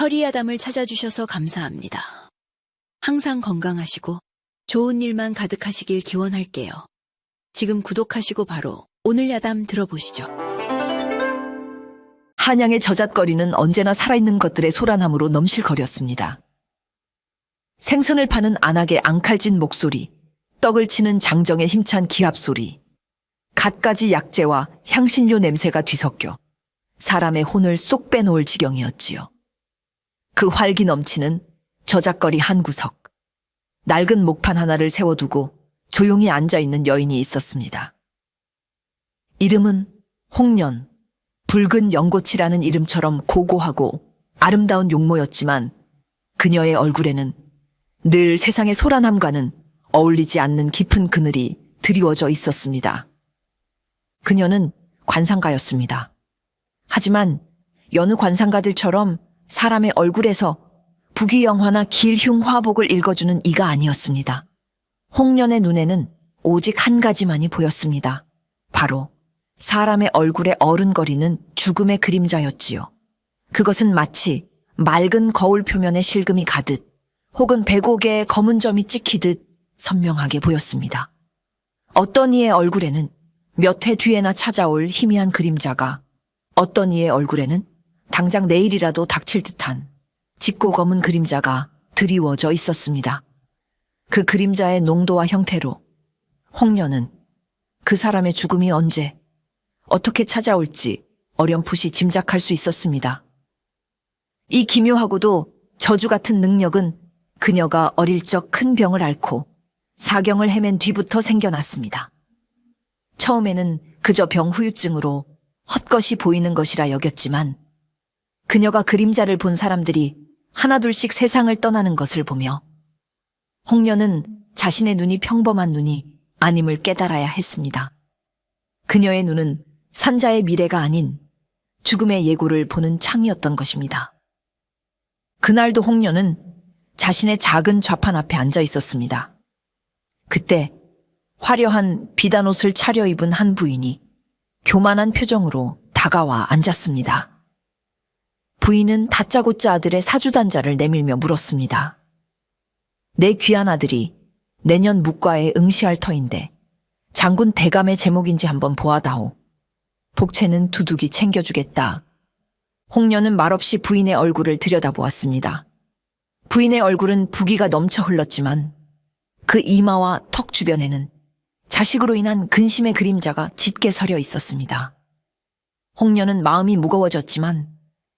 허리야담을 찾아주셔서 감사합니다. 항상 건강하시고 좋은 일만 가득하시길 기원할게요. 지금 구독하시고 바로 오늘 야담 들어보시죠. 한양의 저잣거리는 언제나 살아있는 것들의 소란함으로 넘실거렸습니다. 생선을 파는 안악의 앙칼진 목소리, 떡을 치는 장정의 힘찬 기합소리, 갖가지 약재와 향신료 냄새가 뒤섞여 사람의 혼을 쏙 빼놓을 지경이었지요. 그 활기 넘치는 저잣거리 한 구석, 낡은 목판 하나를 세워두고 조용히 앉아있는 여인이 있었습니다. 이름은 홍련, 붉은 연꽃이라는 이름처럼 고고하고 아름다운 용모였지만 그녀의 얼굴에는 늘 세상의 소란함과는 어울리지 않는 깊은 그늘이 드리워져 있었습니다. 그녀는 관상가였습니다. 하지만 여느 관상가들처럼 사람의 얼굴에서 부귀영화나 길흉화복을 읽어주는 이가 아니었습니다. 홍련의 눈에는 오직 한 가지만이 보였습니다. 바로 사람의 얼굴에 어른거리는 죽음의 그림자였지요. 그것은 마치 맑은 거울 표면에 실금이 가듯 혹은 백옥에 검은 점이 찍히듯 선명하게 보였습니다. 어떤 이의 얼굴에는 몇 해 뒤에나 찾아올 희미한 그림자가, 어떤 이의 얼굴에는 당장 내일이라도 닥칠 듯한 짙고 검은 그림자가 드리워져 있었습니다. 그 그림자의 농도와 형태로 홍련은 그 사람의 죽음이 언제, 어떻게 찾아올지 어렴풋이 짐작할 수 있었습니다. 이 기묘하고도 저주 같은 능력은 그녀가 어릴 적 큰 병을 앓고 사경을 헤맨 뒤부터 생겨났습니다. 처음에는 그저 병 후유증으로 헛것이 보이는 것이라 여겼지만 그녀가 그림자를 본 사람들이 하나둘씩 세상을 떠나는 것을 보며 홍련은 자신의 눈이 평범한 눈이 아님을 깨달아야 했습니다. 그녀의 눈은 산자의 미래가 아닌 죽음의 예고를 보는 창이었던 것입니다. 그날도 홍련은 자신의 작은 좌판 앞에 앉아 있었습니다. 그때 화려한 비단 옷을 차려입은 한 부인이 교만한 표정으로 다가와 앉았습니다. 부인은 다짜고짜 아들의 사주단자를 내밀며 물었습니다. 내 귀한 아들이 내년 묵과에 응시할 터인데 장군 대감의 제목인지 한번 보아다오. 복채는 두둑이 챙겨주겠다. 홍련은 말없이 부인의 얼굴을 들여다보았습니다. 부인의 얼굴은 부기가 넘쳐 흘렀지만 그 이마와 턱 주변에는 자식으로 인한 근심의 그림자가 짙게 서려 있었습니다. 홍련은 마음이 무거워졌지만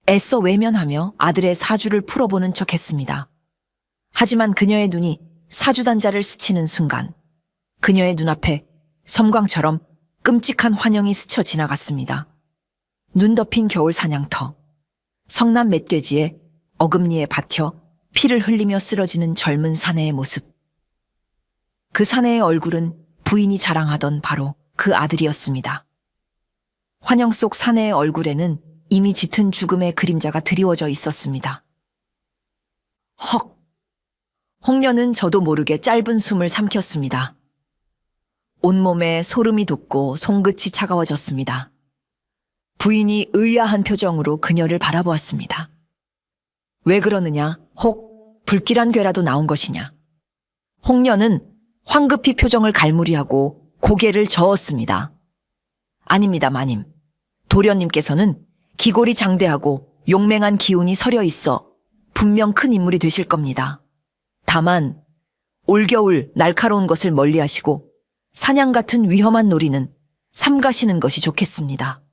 애써 외면하며 아들의 사주를 풀어보는 척했습니다. 하지만 그녀의 눈이 사주단자를 스치는 순간 그녀의 눈앞에 섬광처럼 끔찍한 환영이 스쳐 지나갔습니다. 눈 덮인 겨울 사냥터, 성남 멧돼지에 어금니에 받혀 피를 흘리며 쓰러지는 젊은 사내의 모습. 그 사내의 얼굴은 부인이 자랑하던 바로 그 아들이었습니다. 환영 속 사내의 얼굴에는 이미 짙은 죽음의 그림자가 드리워져 있었습니다. 헉! 홍련은 저도 모르게 짧은 숨을 삼켰습니다. 온몸에 소름이 돋고 손끝이 차가워졌습니다. 부인이 의아한 표정으로 그녀를 바라보았습니다. 왜 그러느냐? 혹 불길한 괴라도 나온 것이냐? 홍련은 황급히 표정을 갈무리하고 고개를 저었습니다. 아닙니다, 마님. 도련님께서는 기골이 장대하고 용맹한 기운이 서려 있어 분명 큰 인물이 되실 겁니다. 다만 올겨울 날카로운 것을 멀리하시고 사냥 같은 위험한 놀이는 삼가시는 것이 좋겠습니다.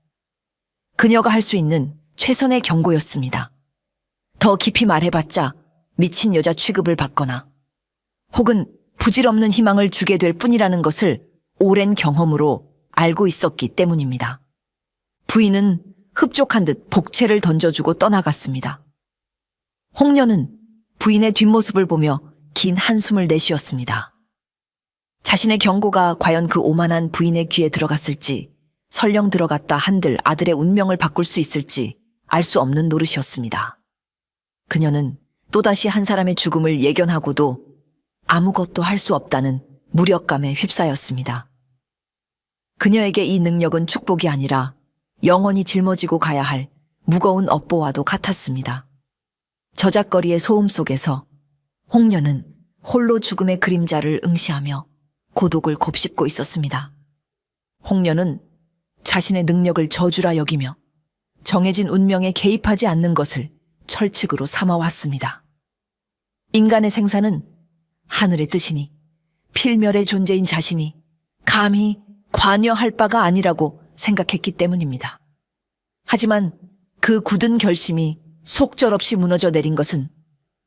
그녀가 할 수 있는 최선의 경고였습니다. 더 깊이 말해봤자 미친 여자 취급을 받거나 혹은 부질없는 희망을 주게 될 뿐이라는 것을 오랜 경험으로 알고 있었기 때문입니다. 부인은 흡족한 듯 복채를 던져주고 떠나갔습니다. 홍련은 부인의 뒷모습을 보며 긴 한숨을 내쉬었습니다. 자신의 경고가 과연 그 오만한 부인의 귀에 들어갔을지, 설령 들어갔다 한들 아들의 운명을 바꿀 수 있을지 알 수 없는 노릇이었습니다. 그녀는 또다시 한 사람의 죽음을 예견하고도 아무것도 할 수 없다는 무력감에 휩싸였습니다. 그녀에게 이 능력은 축복이 아니라 영원히 짊어지고 가야 할 무거운 업보와도 같았습니다. 저작거리의 소음 속에서 홍련은 홀로 죽음의 그림자를 응시하며 고독을 곱씹고 있었습니다. 홍련은 자신의 능력을 저주라 여기며 정해진 운명에 개입하지 않는 것을 철칙으로 삼아왔습니다. 인간의 생사는 하늘의 뜻이니 필멸의 존재인 자신이 감히 관여할 바가 아니라고 생각했기 때문입니다. 하지만 그 굳은 결심이 속절없이 무너져 내린 것은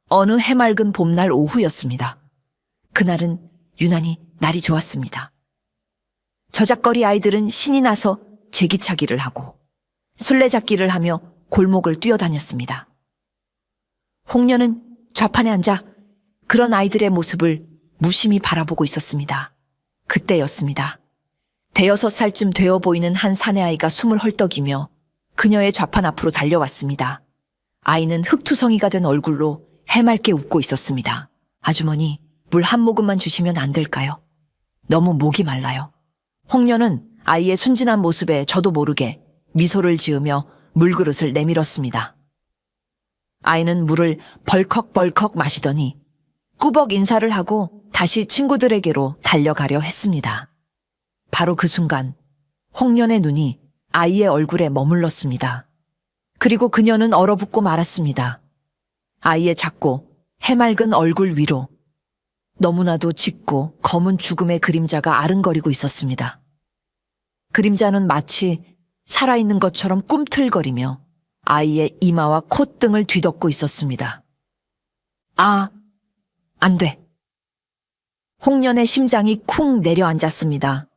어느 해맑은 봄날 오후였습니다. 그날은 유난히 날이 좋았습니다. 저작거리 아이들은 신이 나서 제기차기를 하고 술래잡기를 하며 골목을 뛰어다녔습니다. 홍련은 좌판에 앉아 그런 아이들의 모습을 무심히 바라보고 있었습니다. 그때였습니다. 5살쯤 되어 보이는 한 사내아이가 숨을 헐떡이며 그녀의 좌판 앞으로 달려왔습니다. 아이는 흑투성이가 된 얼굴로 해맑게 웃고 있었습니다. 아주머니, 물 한 모금만 주시면 안 될까요? 너무 목이 말라요. 홍련은 아이의 순진한 모습에 저도 모르게 미소를 지으며 물그릇을 내밀었습니다. 아이는 물을 벌컥벌컥 마시더니 꾸벅 인사를 하고 다시 친구들에게로 달려가려 했습니다. 바로 그 순간 홍련의 눈이 아이의 얼굴에 머물렀습니다. 그리고 그녀는 얼어붙고 말았습니다. 아이의 작고 해맑은 얼굴 위로 너무나도 짙고 검은 죽음의 그림자가 아른거리고 있었습니다. 그림자는 마치 살아있는 것처럼 꿈틀거리며 아이의 이마와 콧등을 뒤덮고 있었습니다. 아, 안 돼. 홍련의 심장이 쿵 내려앉았습니다.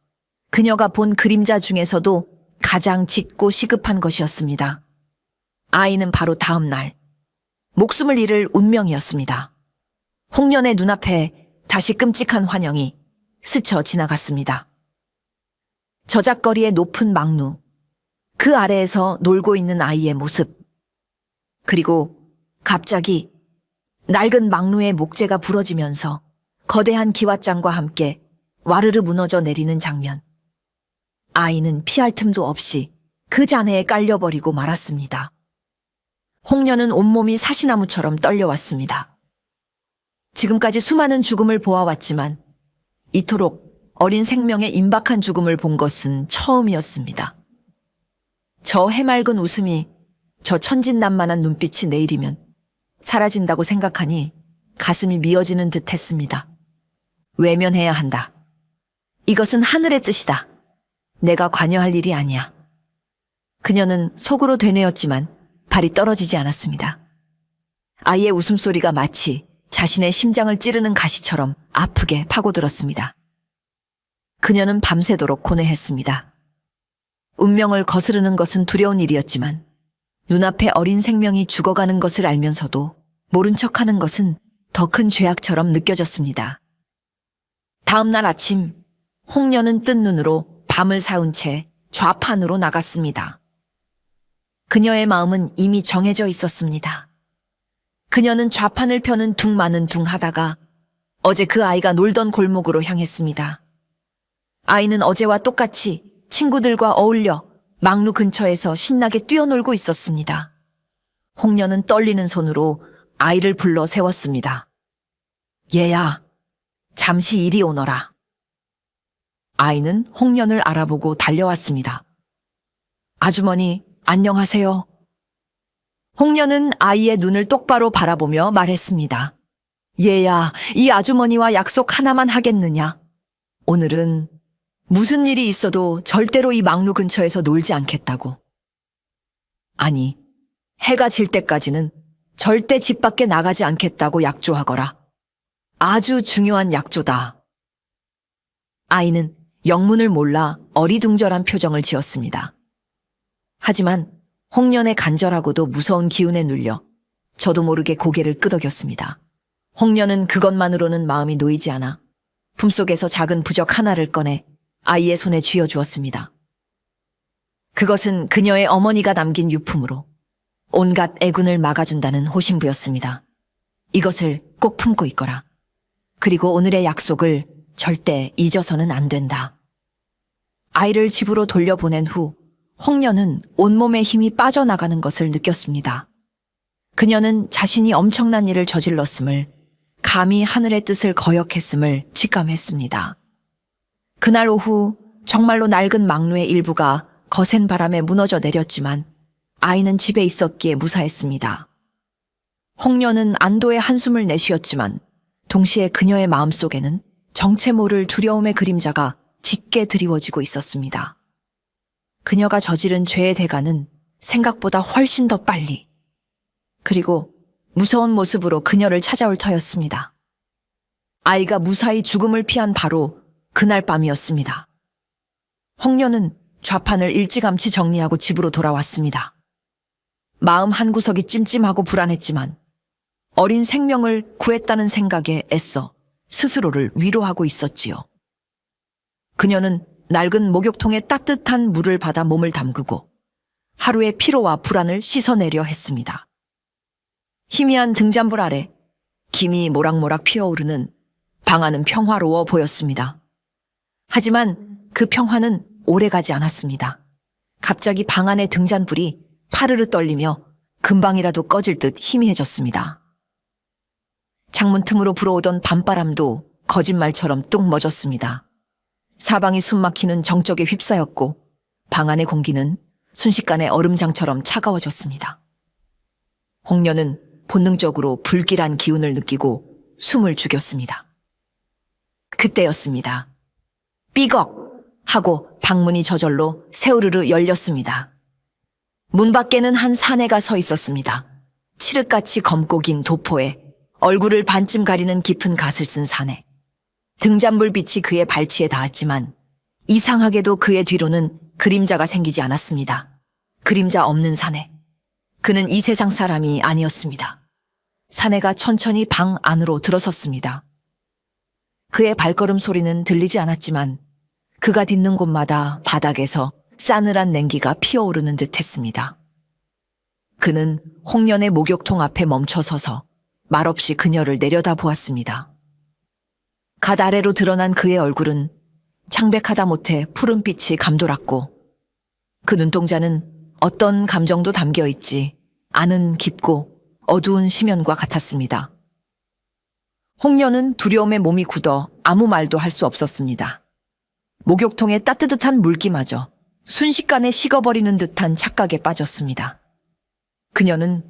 그녀가 본 그림자 중에서도 가장 짙고 시급한 것이었습니다. 아이는 바로 다음 날 목숨을 잃을 운명이었습니다. 홍련의 눈앞에 다시 끔찍한 환영이 스쳐 지나갔습니다. 저작거리의 높은 망루, 그 아래에서 놀고 있는 아이의 모습, 그리고 갑자기 낡은 망루의 목재가 부러지면서 거대한 기왓장과 함께 와르르 무너져 내리는 장면. 아이는 피할 틈도 없이 그 잔해에 깔려버리고 말았습니다. 홍련은 온몸이 사시나무처럼 떨려왔습니다. 지금까지 수많은 죽음을 보아왔지만 이토록 어린 생명의 임박한 죽음을 본 것은 처음이었습니다. 저 해맑은 웃음이, 저 천진난만한 눈빛이 내일이면 사라진다고 생각하니 가슴이 미어지는 듯 했습니다. 외면해야 한다. 이것은 하늘의 뜻이다. 내가 관여할 일이 아니야. 그녀는 속으로 되뇌었지만 발이 떨어지지 않았습니다. 아이의 웃음소리가 마치 자신의 심장을 찌르는 가시처럼 아프게 파고들었습니다. 그녀는 밤새도록 고뇌했습니다. 운명을 거스르는 것은 두려운 일이었지만 눈앞에 어린 생명이 죽어가는 것을 알면서도 모른 척하는 것은 더 큰 죄악처럼 느껴졌습니다. 다음 날 아침, 홍련은 뜬 눈으로 밤을 새운 채 좌판으로 나갔습니다. 그녀의 마음은 이미 정해져 있었습니다. 그녀는 좌판을 펴는 둥마는 둥 하다가 어제 그 아이가 놀던 골목으로 향했습니다. 아이는 어제와 똑같이 친구들과 어울려 망루 근처에서 신나게 뛰어놀고 있었습니다. 홍련은 떨리는 손으로 아이를 불러 세웠습니다. 얘야, 잠시 이리 오너라. 아이는 홍련을 알아보고 달려왔습니다. 아주머니, 안녕하세요. 홍련은 아이의 눈을 똑바로 바라보며 말했습니다. 얘야, 이 아주머니와 약속 하나만 하겠느냐? 오늘은 무슨 일이 있어도 절대로 이 망루 근처에서 놀지 않겠다고. 아니, 해가 질 때까지는 절대 집 밖에 나가지 않겠다고 약조하거라. 아주 중요한 약조다. 아이는 영문을 몰라 어리둥절한 표정을 지었습니다. 하지만 홍련의 간절하고도 무서운 기운에 눌려 저도 모르게 고개를 끄덕였습니다. 홍련은 그것만으로는 마음이 놓이지 않아 품속에서 작은 부적 하나를 꺼내 아이의 손에 쥐어주었습니다. 그것은 그녀의 어머니가 남긴 유품으로 온갖 애군을 막아준다는 호신부였습니다. 이것을 꼭 품고 있거라. 그리고 오늘의 약속을 절대 잊어서는 안 된다. 아이를 집으로 돌려보낸 후 홍련은 온몸의 힘이 빠져나가는 것을 느꼈습니다. 그녀는 자신이 엄청난 일을 저질렀음을, 감히 하늘의 뜻을 거역했음을 직감했습니다. 그날 오후 정말로 낡은 망루의 일부가 거센 바람에 무너져 내렸지만 아이는 집에 있었기에 무사했습니다. 홍녀는 안도의 한숨을 내쉬었지만 동시에 그녀의 마음속에는 정체 모를 두려움의 그림자가 짙게 드리워지고 있었습니다. 그녀가 저지른 죄의 대가는 생각보다 훨씬 더 빨리, 그리고 무서운 모습으로 그녀를 찾아올 터였습니다. 아이가 무사히 죽음을 피한 바로 그날 밤이었습니다. 홍녀는 좌판을 일찌감치 정리하고 집으로 돌아왔습니다. 마음 한구석이 찜찜하고 불안했지만 어린 생명을 구했다는 생각에 애써 스스로를 위로하고 있었지요. 그녀는 낡은 목욕통에 따뜻한 물을 받아 몸을 담그고 하루의 피로와 불안을 씻어내려 했습니다. 희미한 등잔불 아래 김이 모락모락 피어오르는 방 안은 평화로워 보였습니다. 하지만 그 평화는 오래가지 않았습니다. 갑자기 방 안의 등잔불이 파르르 떨리며 금방이라도 꺼질 듯 희미해졌습니다. 창문 틈으로 불어오던 밤바람도 거짓말처럼 뚝 멎었습니다. 사방이 숨막히는 정적에 휩싸였고 방 안의 공기는 순식간에 얼음장처럼 차가워졌습니다. 홍녀는 본능적으로 불길한 기운을 느끼고 숨을 죽였습니다. 그때였습니다. 삐걱! 하고 방문이 저절로 세우르르 열렸습니다. 문 밖에는 한 사내가 서 있었습니다. 칠흑같이 검고 긴 도포에 얼굴을 반쯤 가리는 깊은 갓을 쓴 사내. 등잔불 빛이 그의 발치에 닿았지만 이상하게도 그의 뒤로는 그림자가 생기지 않았습니다. 그림자 없는 사내. 그는 이 세상 사람이 아니었습니다. 사내가 천천히 방 안으로 들어섰습니다. 그의 발걸음 소리는 들리지 않았지만 그가 딛는 곳마다 바닥에서 싸늘한 냉기가 피어오르는 듯 했습니다. 그는 홍련의 목욕통 앞에 멈춰서서 말없이 그녀를 내려다보았습니다. 갓 아래로 드러난 그의 얼굴은 창백하다 못해 푸른빛이 감돌았고 그 눈동자는 어떤 감정도 담겨있지 않은 깊고 어두운 심연과 같았습니다. 홍련은 두려움에 몸이 굳어 아무 말도 할 수 없었습니다. 목욕통의 따뜻한 물기마저 순식간에 식어버리는 듯한 착각에 빠졌습니다. 그녀는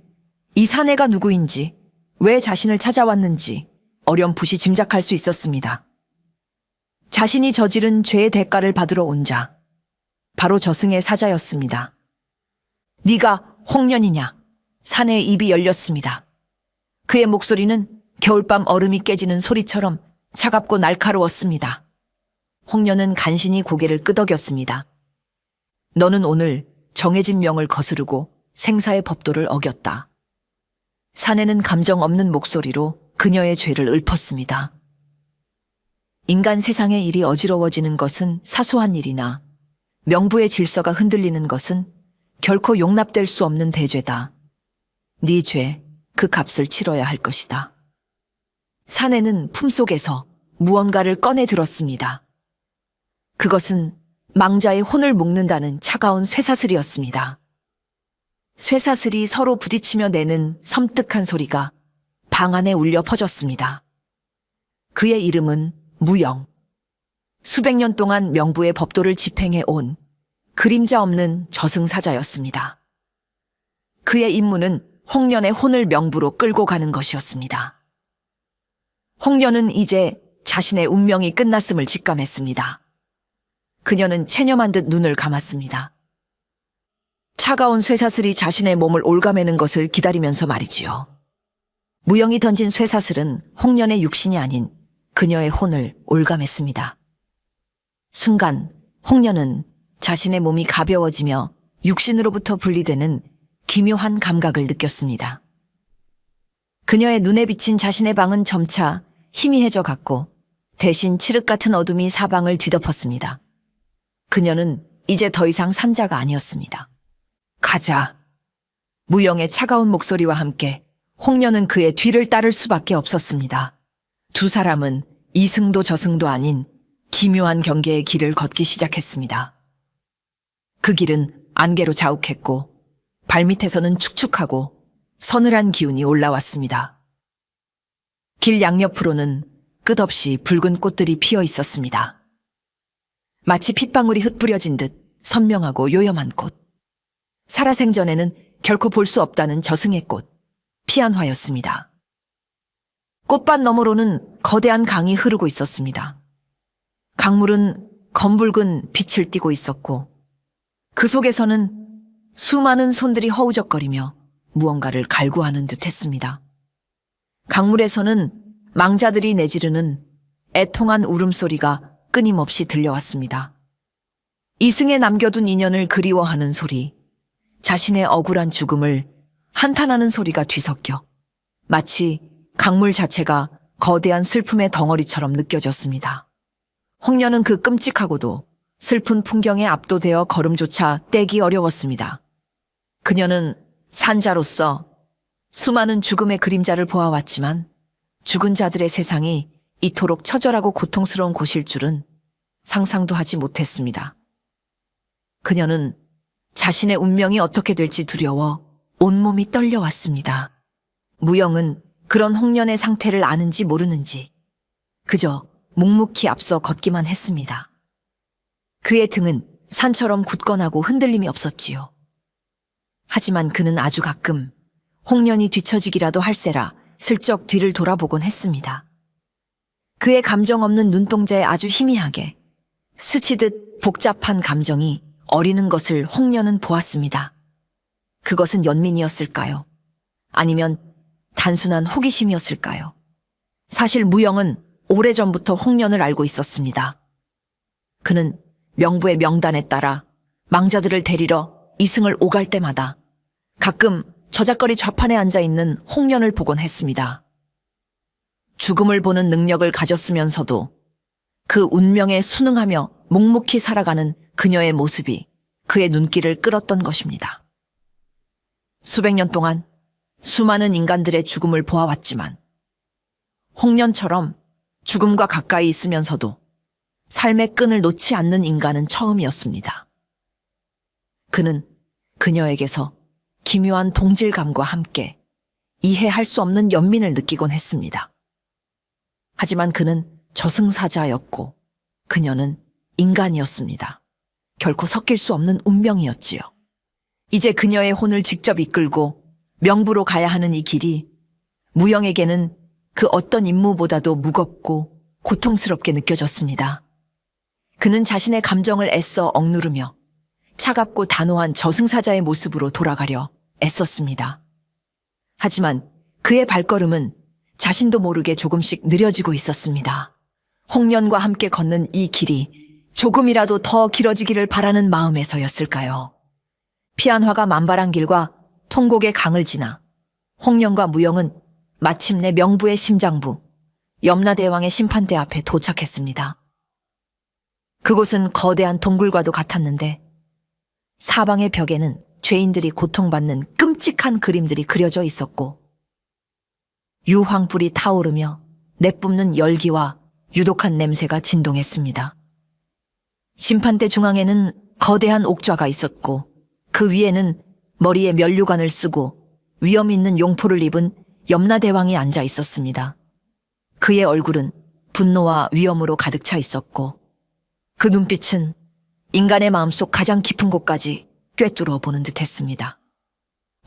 이 사내가 누구인지, 왜 자신을 찾아왔는지 어렴풋이 짐작할 수 있었습니다. 자신이 저지른 죄의 대가를 받으러 온 자, 바로 저승의 사자였습니다. 네가 홍련이냐? 사내의 입이 열렸습니다. 그의 목소리는 겨울밤 얼음이 깨지는 소리처럼 차갑고 날카로웠습니다. 홍련은 간신히 고개를 끄덕였습니다. 너는 오늘 정해진 명을 거스르고 생사의 법도를 어겼다. 사내는 감정 없는 목소리로 그녀의 죄를 읊었습니다. 인간 세상의 일이 어지러워지는 것은 사소한 일이나 명부의 질서가 흔들리는 것은 결코 용납될 수 없는 대죄다. 네 죄, 그 값을 치러야 할 것이다. 사내는 품속에서 무언가를 꺼내 들었습니다. 그것은 망자의 혼을 묶는다는 차가운 쇠사슬이었습니다. 쇠사슬이 서로 부딪히며 내는 섬뜩한 소리가 방 안에 울려 퍼졌습니다. 그의 이름은 무영. 수백 년 동안 명부의 법도를 집행해 온 그림자 없는 저승사자였습니다. 그의 임무는 홍련의 혼을 명부로 끌고 가는 것이었습니다. 홍련은 이제 자신의 운명이 끝났음을 직감했습니다. 그녀는 체념한 듯 눈을 감았습니다. 차가운 쇠사슬이 자신의 몸을 올가매는 것을 기다리면서 말이지요. 무영이 던진 쇠사슬은 홍련의 육신이 아닌 그녀의 혼을 올가맸습니다. 순간 홍련은 자신의 몸이 가벼워지며 육신으로부터 분리되는 기묘한 감각을 느꼈습니다. 그녀의 눈에 비친 자신의 방은 점차 희미해져 갔고 대신 칠흑 같은 어둠이 사방을 뒤덮었습니다. 그녀는 이제 더 이상 산자가 아니었습니다. 가자. 무영의 차가운 목소리와 함께 홍련은 그의 뒤를 따를 수밖에 없었습니다. 두 사람은 이승도 저승도 아닌 기묘한 경계의 길을 걷기 시작했습니다. 그 길은 안개로 자욱했고 발밑에서는 축축하고 서늘한 기운이 올라왔습니다. 길 양옆으로는 끝없이 붉은 꽃들이 피어 있었습니다. 마치 핏방울이 흩뿌려진 듯 선명하고 요염한 꽃. 살아생전에는 결코 볼 수 없다는 저승의 꽃, 피안화였습니다. 꽃밭 너머로는 거대한 강이 흐르고 있었습니다. 강물은 검붉은 빛을 띠고 있었고 그 속에서는 수많은 손들이 허우적거리며 무언가를 갈구하는 듯 했습니다. 강물에서는 망자들이 내지르는 애통한 울음소리가 끊임없이 들려왔습니다. 이승에 남겨둔 인연을 그리워하는 소리, 자신의 억울한 죽음을 한탄하는 소리가 뒤섞여 마치 강물 자체가 거대한 슬픔의 덩어리처럼 느껴졌습니다. 홍련은 그 끔찍하고도 슬픈 풍경에 압도되어 걸음조차 떼기 어려웠습니다. 그녀는 산자로서 수많은 죽음의 그림자를 보아왔지만 죽은 자들의 세상이 이토록 처절하고 고통스러운 곳일 줄은 상상도 하지 못했습니다. 그녀는 자신의 운명이 어떻게 될지 두려워 온몸이 떨려왔습니다. 무영은 그런 홍련의 상태를 아는지 모르는지 그저 묵묵히 앞서 걷기만 했습니다. 그의 등은 산처럼 굳건하고 흔들림이 없었지요. 하지만 그는 아주 가끔 홍련이 뒤처지기라도 할세라 슬쩍 뒤를 돌아보곤 했습니다. 그의 감정 없는 눈동자에 아주 희미하게 스치듯 복잡한 감정이 어리는 것을 홍련은 보았습니다. 그것은 연민이었을까요? 아니면 단순한 호기심이었을까요? 사실 무영은 오래전부터 홍련을 알고 있었습니다. 그는 명부의 명단에 따라 망자들을 데리러 이승을 오갈 때마다 가끔 저작거리 좌판에 앉아있는 홍련을 보곤 했습니다. 죽음을 보는 능력을 가졌으면서도 그 운명에 순응하며 묵묵히 살아가는 그녀의 모습이 그의 눈길을 끌었던 것입니다. 수백 년 동안 수많은 인간들의 죽음을 보아왔지만 홍련처럼 죽음과 가까이 있으면서도 삶의 끈을 놓지 않는 인간은 처음이었습니다. 그는 그녀에게서 기묘한 동질감과 함께 이해할 수 없는 연민을 느끼곤 했습니다. 하지만 그는 저승사자였고 그녀는 인간이었습니다. 결코 섞일 수 없는 운명이었지요. 이제 그녀의 혼을 직접 이끌고 명부로 가야 하는 이 길이 무영에게는 그 어떤 임무보다도 무겁고 고통스럽게 느껴졌습니다. 그는 자신의 감정을 애써 억누르며 차갑고 단호한 저승사자의 모습으로 돌아가려 애썼습니다. 하지만 그의 발걸음은 자신도 모르게 조금씩 느려지고 있었습니다. 홍련과 함께 걷는 이 길이 조금이라도 더 길어지기를 바라는 마음에서였을까요? 피안화가 만발한 길과 통곡의 강을 지나 홍련과 무영은 마침내 명부의 심장부, 염라대왕의 심판대 앞에 도착했습니다. 그곳은 거대한 동굴과도 같았는데 사방의 벽에는 죄인들이 고통받는 끔찍한 그림들이 그려져 있었고 유황불이 타오르며 내뿜는 열기와 유독한 냄새가 진동했습니다. 심판대 중앙에는 거대한 옥좌가 있었고 그 위에는 머리에 면류관을 쓰고 위험 있는 용포를 입은 염라대왕이 앉아 있었습니다. 그의 얼굴은 분노와 위험으로 가득 차 있었고 그 눈빛은 인간의 마음속 가장 깊은 곳까지 꿰뚫어 보는 듯했습니다.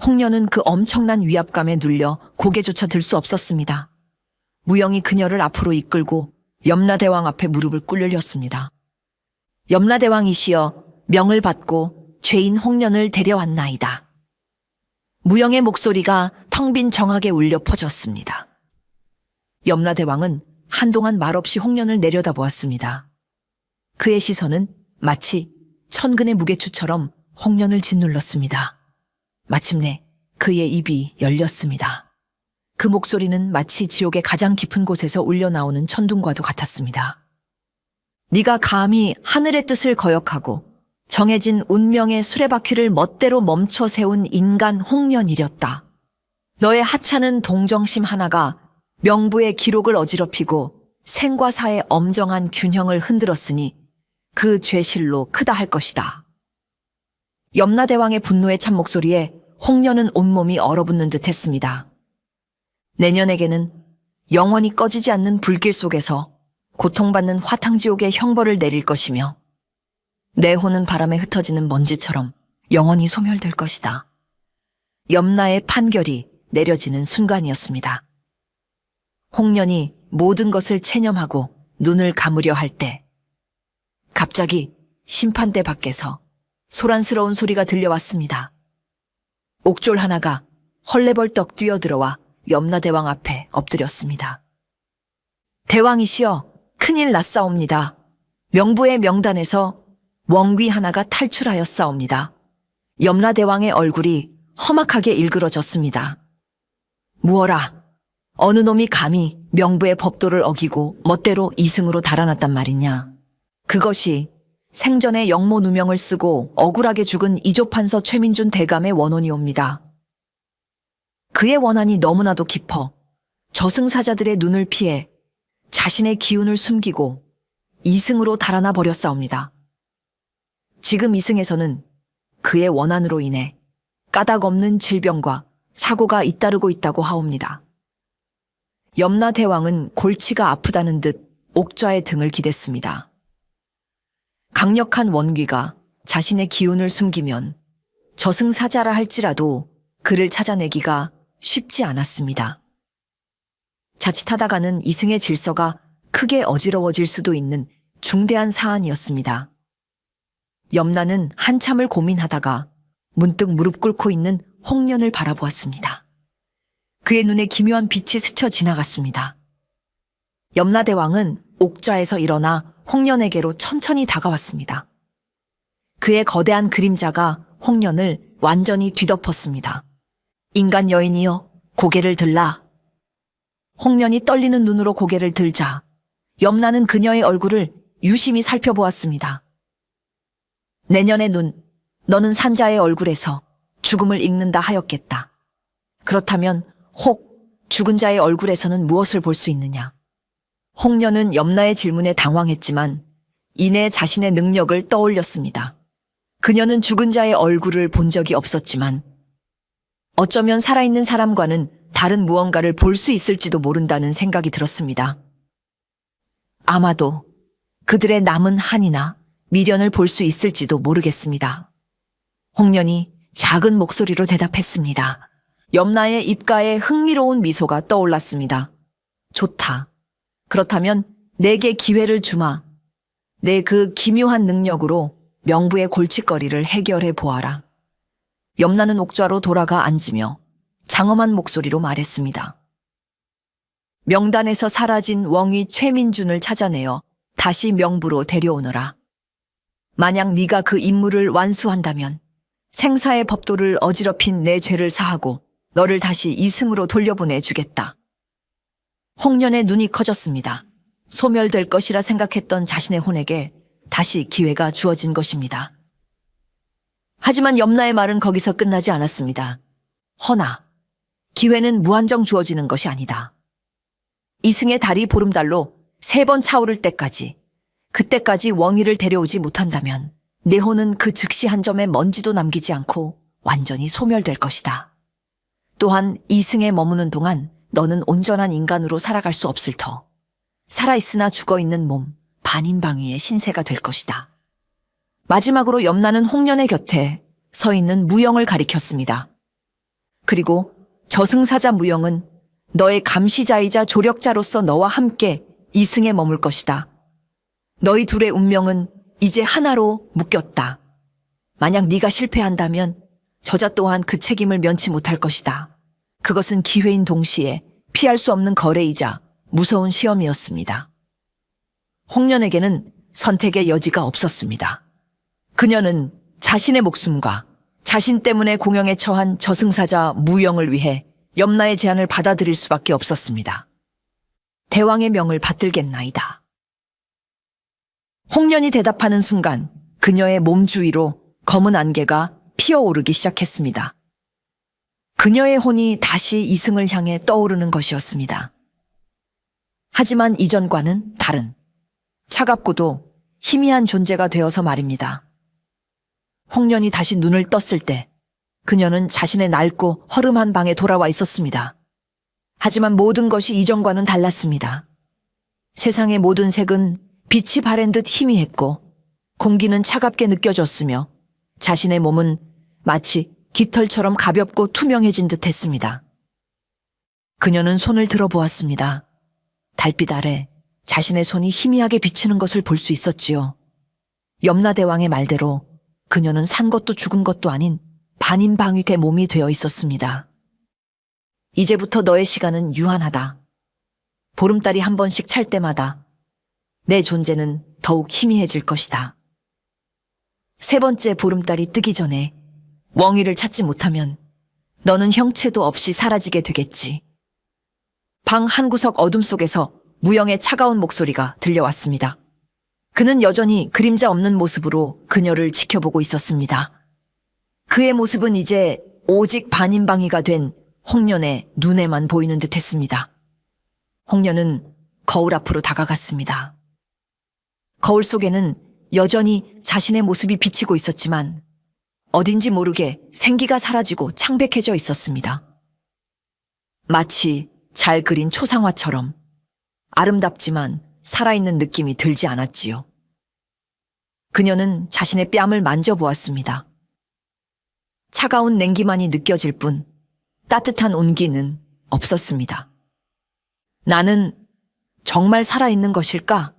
홍련은 그 엄청난 위압감에 눌려 고개조차 들 수 없었습니다. 무영이 그녀를 앞으로 이끌고 염라대왕 앞에 무릎을 꿇으렸습니다. 염라대왕이시여, 명을 받고 죄인 홍련을 데려왔나이다. 무영의 목소리가 텅 빈 정악에 울려 퍼졌습니다. 염라대왕은 한동안 말없이 홍련을 내려다보았습니다. 그의 시선은 마치 천근의 무게추처럼 홍련을 짓눌렀습니다. 마침내 그의 입이 열렸습니다. 그 목소리는 마치 지옥의 가장 깊은 곳에서 울려나오는 천둥과도 같았습니다. 네가 감히 하늘의 뜻을 거역하고 정해진 운명의 수레바퀴를 멋대로 멈춰 세운 인간 홍련이렸다. 너의 하찮은 동정심 하나가 명부의 기록을 어지럽히고 생과 사의 엄정한 균형을 흔들었으니 그 죄실로 크다 할 것이다. 염라대왕의 분노의 찬 목소리에 홍련은 온몸이 얼어붙는 듯 했습니다. 내년에게는 영원히 꺼지지 않는 불길 속에서 고통받는 화탕지옥의 형벌을 내릴 것이며 내 혼은 바람에 흩어지는 먼지처럼 영원히 소멸될 것이다. 염라의 판결이 내려지는 순간이었습니다. 홍련이 모든 것을 체념하고 눈을 감으려 할 때 갑자기 심판대 밖에서 소란스러운 소리가 들려왔습니다. 옥졸 하나가 헐레벌떡 뛰어들어와 염라대왕 앞에 엎드렸습니다. 대왕이시여, 큰일 났사옵니다. 명부의 명단에서 원귀 하나가 탈출하였사옵니다. 염라대왕의 얼굴이 험악하게 일그러졌습니다. 무어라, 어느 놈이 감히 명부의 법도를 어기고 멋대로 이승으로 달아났단 말이냐. 그것이 생전에 영모 누명을 쓰고 억울하게 죽은 이조판서 최민준 대감의 원혼이옵니다. 그의 원한이 너무나도 깊어 저승사자들의 눈을 피해 자신의 기운을 숨기고 이승으로 달아나 버렸사옵니다. 지금 이승에서는 그의 원한으로 인해 까닭 없는 질병과 사고가 잇따르고 있다고 하옵니다. 염라대왕은 골치가 아프다는 듯 옥좌의 등을 기댔습니다. 강력한 원귀가 자신의 기운을 숨기면 저승사자라 할지라도 그를 찾아내기가 쉽지 않았습니다. 자칫하다가는 이승의 질서가 크게 어지러워질 수도 있는 중대한 사안이었습니다. 염라는 한참을 고민하다가 문득 무릎 꿇고 있는 홍련을 바라보았습니다. 그의 눈에 기묘한 빛이 스쳐 지나갔습니다. 염라대왕은 옥좌에서 일어나 홍련에게로 천천히 다가왔습니다. 그의 거대한 그림자가 홍련을 완전히 뒤덮었습니다. 인간 여인이여, 고개를 들라. 홍련이 떨리는 눈으로 고개를 들자 염라는 그녀의 얼굴을 유심히 살펴보았습니다. 내년의 눈, 너는 산자의 얼굴에서 죽음을 읽는다 하였겠다. 그렇다면 혹 죽은 자의 얼굴에서는 무엇을 볼 수 있느냐? 홍련은 염라의 질문에 당황했지만 이내 자신의 능력을 떠올렸습니다. 그녀는 죽은 자의 얼굴을 본 적이 없었지만 어쩌면 살아있는 사람과는 다른 무언가를 볼 수 있을지도 모른다는 생각이 들었습니다. 아마도 그들의 남은 한이나 미련을 볼 수 있을지도 모르겠습니다. 홍련이 작은 목소리로 대답했습니다. 염라의 입가에 흥미로운 미소가 떠올랐습니다. 좋다. 그렇다면 내게 기회를 주마. 내 그 기묘한 능력으로 명부의 골칫거리를 해결해 보아라. 염라는 옥좌로 돌아가 앉으며 장엄한 목소리로 말했습니다. 명단에서 사라진 왕위 최민준을 찾아내어 다시 명부로 데려오너라. 만약 네가 그 임무를 완수한다면 생사의 법도를 어지럽힌 내 죄를 사하고 너를 다시 이승으로 돌려보내주겠다. 홍련의 눈이 커졌습니다. 소멸될 것이라 생각했던 자신의 혼에게 다시 기회가 주어진 것입니다. 하지만 염라의 말은 거기서 끝나지 않았습니다. 허나 기회는 무한정 주어지는 것이 아니다. 이승의 달이 보름달로 3번 차오를 때까지, 그때까지 왕위를 데려오지 못한다면 내 혼은 그 즉시 한 점의 먼지도 남기지 않고 완전히 소멸될 것이다. 또한 이승에 머무는 동안 너는 온전한 인간으로 살아갈 수 없을 터 살아있으나 죽어있는 몸, 반인방위의 신세가 될 것이다. 마지막으로 염라는 홍련의 곁에 서 있는 무영을 가리켰습니다. 그리고 저승사자 무영은 너의 감시자이자 조력자로서 너와 함께 이승에 머물 것이다. 너희 둘의 운명은 이제 하나로 묶였다. 만약 네가 실패한다면 저자 또한 그 책임을 면치 못할 것이다. 그것은 기회인 동시에 피할 수 없는 거래이자 무서운 시험이었습니다. 홍련에게는 선택의 여지가 없었습니다. 그녀는 자신의 목숨과 자신 때문에 공영에 처한 저승사자 무영을 위해 염라의 제안을 받아들일 수밖에 없었습니다. 대왕의 명을 받들겠나이다. 홍련이 대답하는 순간 그녀의 몸 주위로 검은 안개가 피어오르기 시작했습니다. 그녀의 혼이 다시 이승을 향해 떠오르는 것이었습니다. 하지만 이전과는 다른 차갑고도 희미한 존재가 되어서 말입니다. 홍련이 다시 눈을 떴을 때 그녀는 자신의 낡고 허름한 방에 돌아와 있었습니다. 하지만 모든 것이 이전과는 달랐습니다. 세상의 모든 색은 빛이 바랜 듯 희미했고 공기는 차갑게 느껴졌으며 자신의 몸은 마치 깃털처럼 가볍고 투명해진 듯 했습니다. 그녀는 손을 들어보았습니다. 달빛 아래 자신의 손이 희미하게 비치는 것을 볼 수 있었지요. 염라대왕의 말대로 그녀는 산 것도 죽은 것도 아닌 반인방위의 몸이 되어 있었습니다. 이제부터 너의 시간은 유한하다. 보름달이 한 번씩 찰 때마다 내 존재는 더욱 희미해질 것이다. 세 번째 보름달이 뜨기 전에 웡이를 찾지 못하면 너는 형체도 없이 사라지게 되겠지. 방 한 구석 어둠 속에서 무영의 차가운 목소리가 들려왔습니다. 그는 여전히 그림자 없는 모습으로 그녀를 지켜보고 있었습니다. 그의 모습은 이제 오직 반인방위가 된 홍련의 눈에만 보이는 듯 했습니다. 홍련은 거울 앞으로 다가갔습니다. 거울 속에는 여전히 자신의 모습이 비치고 있었지만 어딘지 모르게 생기가 사라지고 창백해져 있었습니다. 마치 잘 그린 초상화처럼 아름답지만 살아있는 느낌이 들지 않았지요. 그녀는 자신의 뺨을 만져보았습니다. 차가운 냉기만이 느껴질 뿐 따뜻한 온기는 없었습니다. 나는 정말 살아있는 것일까?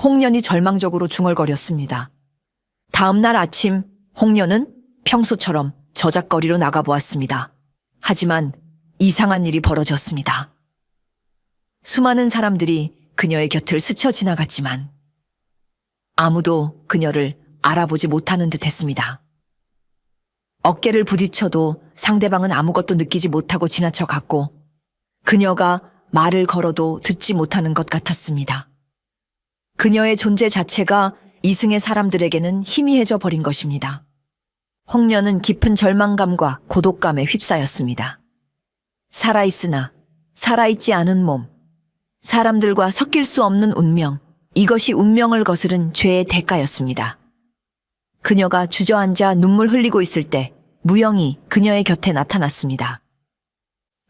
홍련이 절망적으로 중얼거렸습니다. 다음 날 아침 홍련은 평소처럼 저작거리로 나가보았습니다. 하지만 이상한 일이 벌어졌습니다. 수많은 사람들이 그녀의 곁을 스쳐 지나갔지만 아무도 그녀를 알아보지 못하는 듯 했습니다. 어깨를 부딪혀도 상대방은 아무것도 느끼지 못하고 지나쳐 갔고 그녀가 말을 걸어도 듣지 못하는 것 같았습니다. 그녀의 존재 자체가 이승의 사람들에게는 희미해져 버린 것입니다. 홍련은 깊은 절망감과 고독감에 휩싸였습니다. 살아있으나 살아있지 않은 몸, 사람들과 섞일 수 없는 운명, 이것이 운명을 거스른 죄의 대가였습니다. 그녀가 주저앉아 눈물 흘리고 있을 때 무영이 그녀의 곁에 나타났습니다.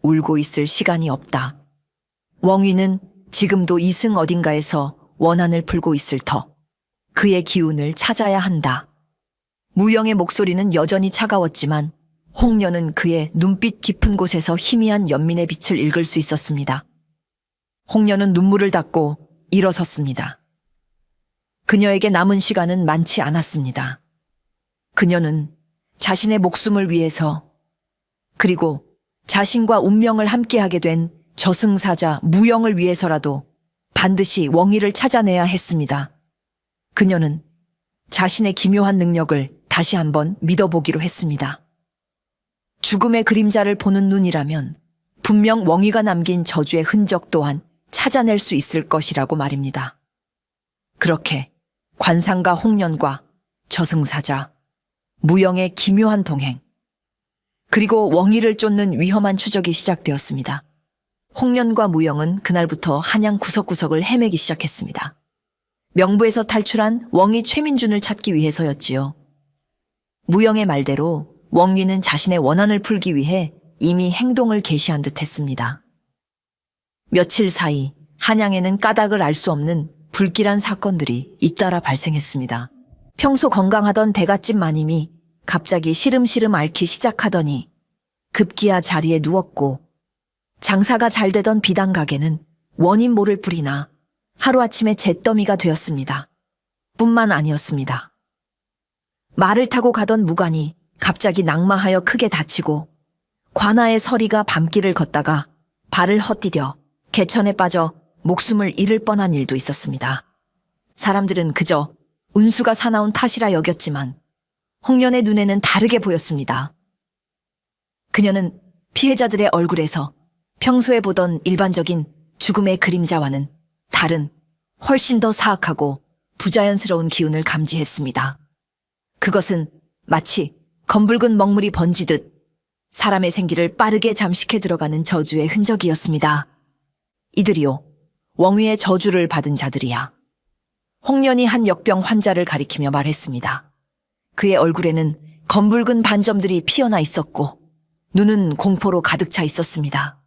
울고 있을 시간이 없다. 웡이는 지금도 이승 어딘가에서 원한을 풀고 있을 터. 그의 기운을 찾아야 한다. 무영의 목소리는 여전히 차가웠지만 홍련은 그의 눈빛 깊은 곳에서 희미한 연민의 빛을 읽을 수 있었습니다. 홍련은 눈물을 닦고 일어섰습니다. 그녀에게 남은 시간은 많지 않았습니다. 그녀는 자신의 목숨을 위해서 그리고 자신과 운명을 함께하게 된 저승사자 무영을 위해서라도 반드시 웡이를 찾아내야 했습니다. 그녀는 자신의 기묘한 능력을 다시 한번 믿어보기로 했습니다. 죽음의 그림자를 보는 눈이라면 분명 웡이가 남긴 저주의 흔적 또한 찾아낼 수 있을 것이라고 말입니다. 그렇게 관상가 홍련과 저승사자, 무영의 기묘한 동행, 그리고 웡이를 쫓는 위험한 추적이 시작되었습니다. 홍련과 무영은 그날부터 한양 구석구석을 헤매기 시작했습니다. 명부에서 탈출한 웡이 최민준을 찾기 위해서였지요. 무영의 말대로 웡이는 자신의 원한을 풀기 위해 이미 행동을 개시한 듯 했습니다. 며칠 사이 한양에는 까닭을 알 수 없는 불길한 사건들이 잇따라 발생했습니다. 평소 건강하던 대갓집 마님이 갑자기 시름시름 앓기 시작하더니 급기야 자리에 누웠고 장사가 잘 되던 비단 가게는 원인 모를 불이나 하루아침에 잿더미가 되었습니다. 뿐만 아니었습니다. 말을 타고 가던 무관이 갑자기 낙마하여 크게 다치고 관아의 서리가 밤길을 걷다가 발을 헛디뎌 개천에 빠져 목숨을 잃을 뻔한 일도 있었습니다. 사람들은 그저 운수가 사나운 탓이라 여겼지만 홍련의 눈에는 다르게 보였습니다. 그녀는 피해자들의 얼굴에서 평소에 보던 일반적인 죽음의 그림자와는 다른 훨씬 더 사악하고 부자연스러운 기운을 감지했습니다. 그것은 마치 검붉은 먹물이 번지듯 사람의 생기를 빠르게 잠식해 들어가는 저주의 흔적이었습니다. 이들이요, 웡위의 저주를 받은 자들이야. 홍련이 한 역병 환자를 가리키며 말했습니다. 그의 얼굴에는 검붉은 반점들이 피어나 있었고 눈은 공포로 가득 차 있었습니다.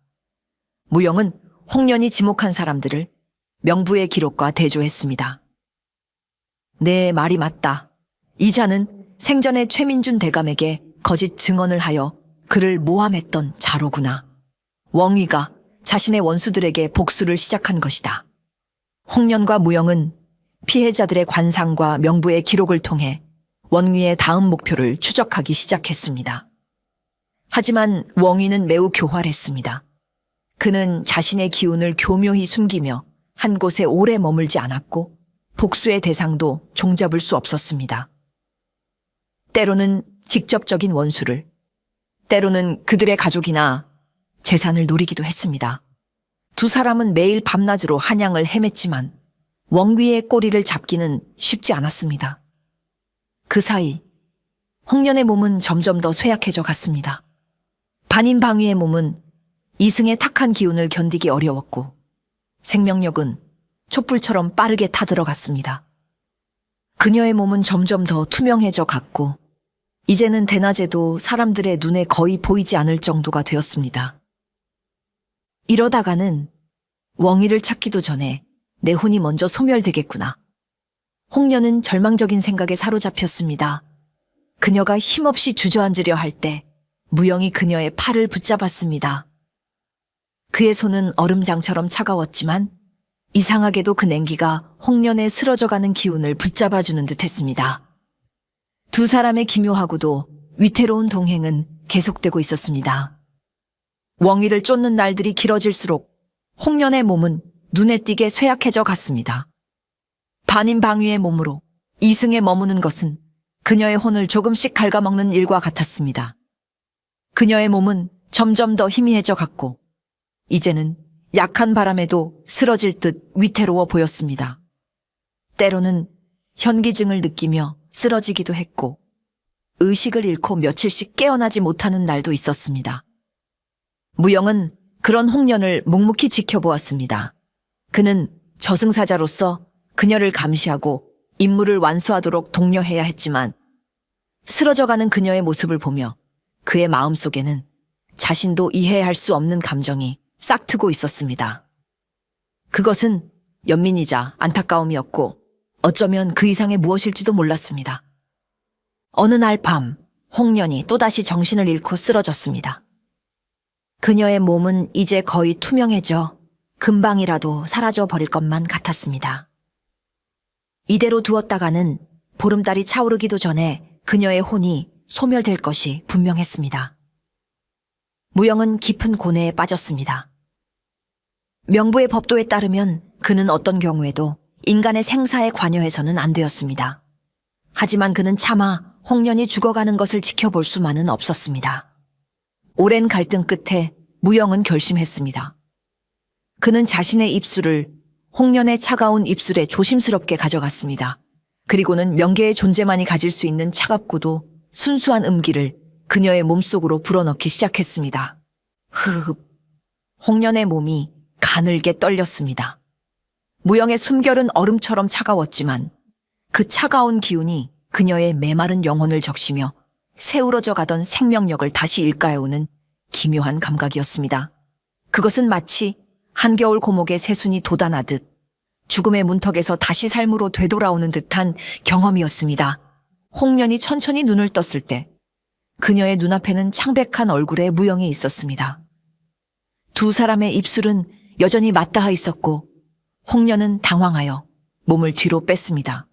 무영은 홍련이 지목한 사람들을 명부의 기록과 대조했습니다. 내 말이 맞다. 이 자는 생전에 최민준 대감에게 거짓 증언을 하여 그를 모함했던 자로구나. 웡위가 자신의 원수들에게 복수를 시작한 것이다. 홍련과 무영은 피해자들의 관상과 명부의 기록을 통해 원위의 다음 목표를 추적하기 시작했습니다. 하지만 웡위는 매우 교활했습니다. 그는 자신의 기운을 교묘히 숨기며 한 곳에 오래 머물지 않았고 복수의 대상도 종잡을 수 없었습니다. 때로는 직접적인 원수를, 때로는 그들의 가족이나 재산을 노리기도 했습니다. 두 사람은 매일 밤낮으로 한양을 헤맸지만 웡위의 꼬리를 잡기는 쉽지 않았습니다. 그 사이 홍련의 몸은 점점 더 쇠약해져 갔습니다. 반인방위의 몸은 이승의 탁한 기운을 견디기 어려웠고 생명력은 촛불처럼 빠르게 타들어갔습니다. 그녀의 몸은 점점 더 투명해져 갔고 이제는 대낮에도 사람들의 눈에 거의 보이지 않을 정도가 되었습니다. 이러다가는 웡위를 찾기도 전에 내 혼이 먼저 소멸되겠구나. 홍련은 절망적인 생각에 사로잡혔습니다. 그녀가 힘없이 주저앉으려 할 때 무영이 그녀의 팔을 붙잡았습니다. 그의 손은 얼음장처럼 차가웠지만 이상하게도 그 냉기가 홍련의 쓰러져가는 기운을 붙잡아주는 듯했습니다. 두 사람의 기묘하고도 위태로운 동행은 계속되고 있었습니다. 웡위를 쫓는 날들이 길어질수록 홍련의 몸은 눈에 띄게 쇠약해져 갔습니다. 반인방위의 몸으로 이승에 머무는 것은 그녀의 혼을 조금씩 갉아먹는 일과 같았습니다. 그녀의 몸은 점점 더 희미해져 갔고 이제는 약한 바람에도 쓰러질 듯 위태로워 보였습니다. 때로는 현기증을 느끼며 쓰러지기도 했고 의식을 잃고 며칠씩 깨어나지 못하는 날도 있었습니다. 무영은 그런 홍련을 묵묵히 지켜보았습니다. 그는 저승사자로서 그녀를 감시하고 임무를 완수하도록 독려해야 했지만 쓰러져가는 그녀의 모습을 보며 그의 마음속에는 자신도 이해할 수 없는 감정이 싹트고 있었습니다. 그것은 연민이자 안타까움이었고 어쩌면 그 이상의 무엇일지도 몰랐습니다. 어느 날 밤 홍련이 또다시 정신을 잃고 쓰러졌습니다. 그녀의 몸은 이제 거의 투명해져 금방이라도 사라져 버릴 것만 같았습니다. 이대로 두었다가는 보름달이 차오르기도 전에 그녀의 혼이 소멸될 것이 분명했습니다. 무영은 깊은 고뇌에 빠졌습니다. 명부의 법도에 따르면 그는 어떤 경우에도 인간의 생사에 관여해서는 안 되었습니다. 하지만 그는 차마 홍련이 죽어가는 것을 지켜볼 수만은 없었습니다. 오랜 갈등 끝에 무영은 결심했습니다. 그는 자신의 입술을 홍련의 차가운 입술에 조심스럽게 가져갔습니다. 그리고는 명계의 존재만이 가질 수 있는 차갑고도 순수한 음기를 그녀의 몸속으로 불어넣기 시작했습니다. 흐흡. 홍련의 몸이 가늘게 떨렸습니다. 무영의 숨결은 얼음처럼 차가웠지만 그 차가운 기운이 그녀의 메마른 영혼을 적시며 새우러져 가던 생명력을 다시 일깨우는 기묘한 감각이었습니다. 그것은 마치 한겨울 고목의 새순이 돋아나듯 죽음의 문턱에서 다시 삶으로 되돌아오는 듯한 경험이었습니다. 홍련이 천천히 눈을 떴을 때 그녀의 눈앞에는 창백한 얼굴의 무영이 있었습니다. 두 사람의 입술은 여전히 맞닿아 있었고 홍련은 당황하여 몸을 뒤로 뺐습니다.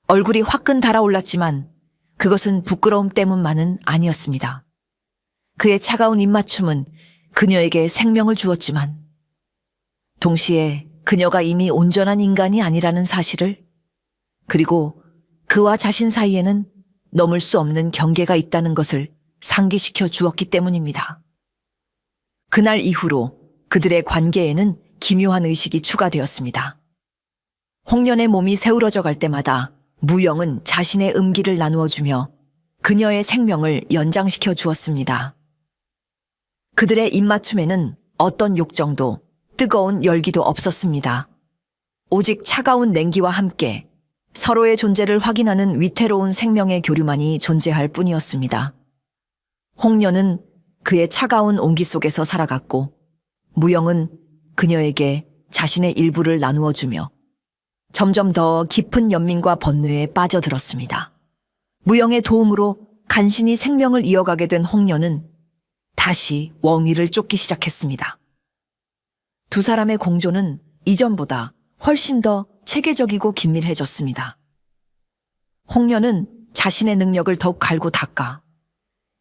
얼굴이 화끈 달아올랐지만 그것은 부끄러움 때문만은 아니었습니다. 그의 차가운 입맞춤은 그녀에게 생명을 주었지만 동시에 그녀가 이미 온전한 인간이 아니라는 사실을, 그리고 그와 자신 사이에는 넘을 수 없는 경계가 있다는 것을 상기시켜 주었기 때문입니다. 그날 이후로 그들의 관계에는 기묘한 의식이 추가되었습니다. 홍련의 몸이 새우러져 갈 때마다 무영은 자신의 음기를 나누어 주며 그녀의 생명을 연장시켜 주었습니다. 그들의 입맞춤에는 어떤 욕정도 뜨거운 열기도 없었습니다. 오직 차가운 냉기와 함께 서로의 존재를 확인하는 위태로운 생명의 교류만이 존재할 뿐이었습니다. 홍련은 그의 차가운 온기 속에서 살아갔고, 무영은 그녀에게 자신의 일부를 나누어 주며 점점 더 깊은 연민과 번뇌에 빠져들었습니다. 무영의 도움으로 간신히 생명을 이어가게 된 홍련은 다시 웡위를 쫓기 시작했습니다. 두 사람의 공조는 이전보다 훨씬 더 체계적이고 긴밀해졌습니다. 홍련은 자신의 능력을 더욱 갈고 닦아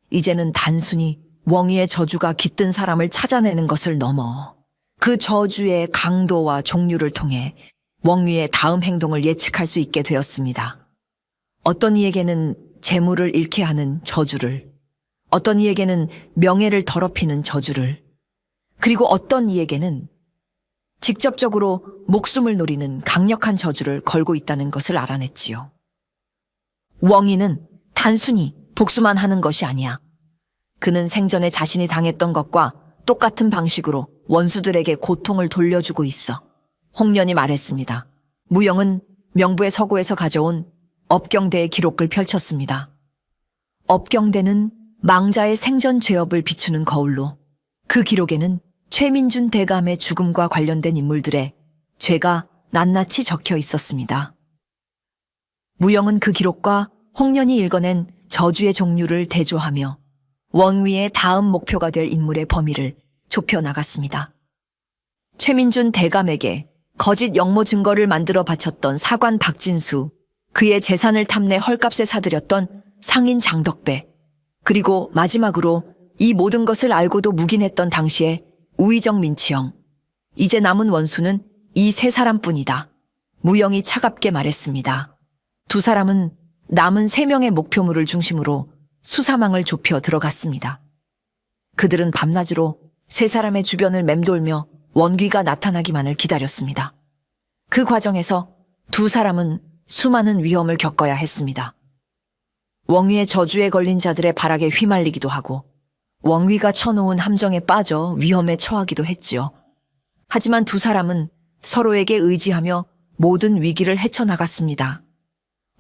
이제는 단순히 웡위의 저주가 깃든 사람을 찾아내는 것을 넘어 그 저주의 강도와 종류를 통해 웡위의 다음 행동을 예측할 수 있게 되었습니다. 어떤 이에게는 재물을 잃게 하는 저주를, 어떤 이에게는 명예를 더럽히는 저주를, 그리고 어떤 이에게는 직접적으로 목숨을 노리는 강력한 저주를 걸고 있다는 것을 알아냈지요. 웡위는 단순히 복수만 하는 것이 아니야. 그는 생전에 자신이 당했던 것과 똑같은 방식으로 원수들에게 고통을 돌려주고 있어. 홍련이 말했습니다. 무영은 명부의 서고에서 가져온 업경대의 기록을 펼쳤습니다. 업경대는 망자의 생전 죄업을 비추는 거울로 그 기록에는 최민준 대감의 죽음과 관련된 인물들의 죄가 낱낱이 적혀 있었습니다. 무영은 그 기록과 홍련이 읽어낸 저주의 종류를 대조하며 웡위의 다음 목표가 될 인물의 범위를 좁혀 나갔습니다. 최민준 대감에게 거짓 영모 증거를 만들어 바쳤던 사관 박진수, 그의 재산을 탐내 헐값에 사들였던 상인 장덕배, 그리고 마지막으로 이 모든 것을 알고도 묵인했던 당시의 우의정 민치영. 이제 남은 원수는 이 세 사람뿐이다. 무영이 차갑게 말했습니다. 두 사람은 남은 3명의 목표물을 중심으로 수사망을 좁혀 들어갔습니다. 그들은 밤낮으로 세 사람의 주변을 맴돌며 원귀가 나타나기만을 기다렸습니다. 그 과정에서 두 사람은 수많은 위험을 겪어야 했습니다. 웡위의 저주에 걸린 자들의 발악에 휘말리기도 하고 웡위가 쳐놓은 함정에 빠져 위험에 처하기도 했지요. 하지만 두 사람은 서로에게 의지하며 모든 위기를 헤쳐나갔습니다.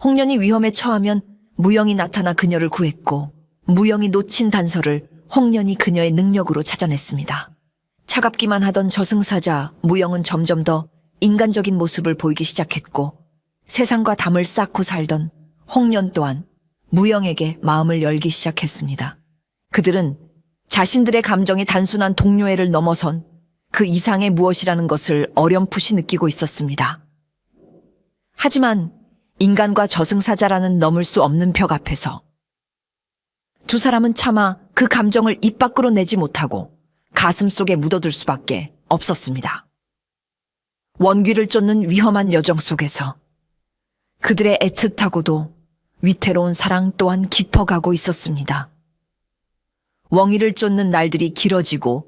홍련이 위험에 처하면 무영이 나타나 그녀를 구했고, 무영이 놓친 단서를 홍련이 그녀의 능력으로 찾아냈습니다. 차갑기만 하던 저승사자 무영은 점점 더 인간적인 모습을 보이기 시작했고, 세상과 담을 쌓고 살던 홍련 또한 무영에게 마음을 열기 시작했습니다. 그들은 자신들의 감정이 단순한 동료애를 넘어선 그 이상의 무엇이라는 것을 어렴풋이 느끼고 있었습니다. 하지만 인간과 저승사자라는 넘을 수 없는 벽 앞에서 두 사람은 차마 그 감정을 입 밖으로 내지 못하고 가슴 속에 묻어둘 수밖에 없었습니다. 원귀를 쫓는 위험한 여정 속에서 그들의 애틋하고도 위태로운 사랑 또한 깊어가고 있었습니다. 웡위를 쫓는 날들이 길어지고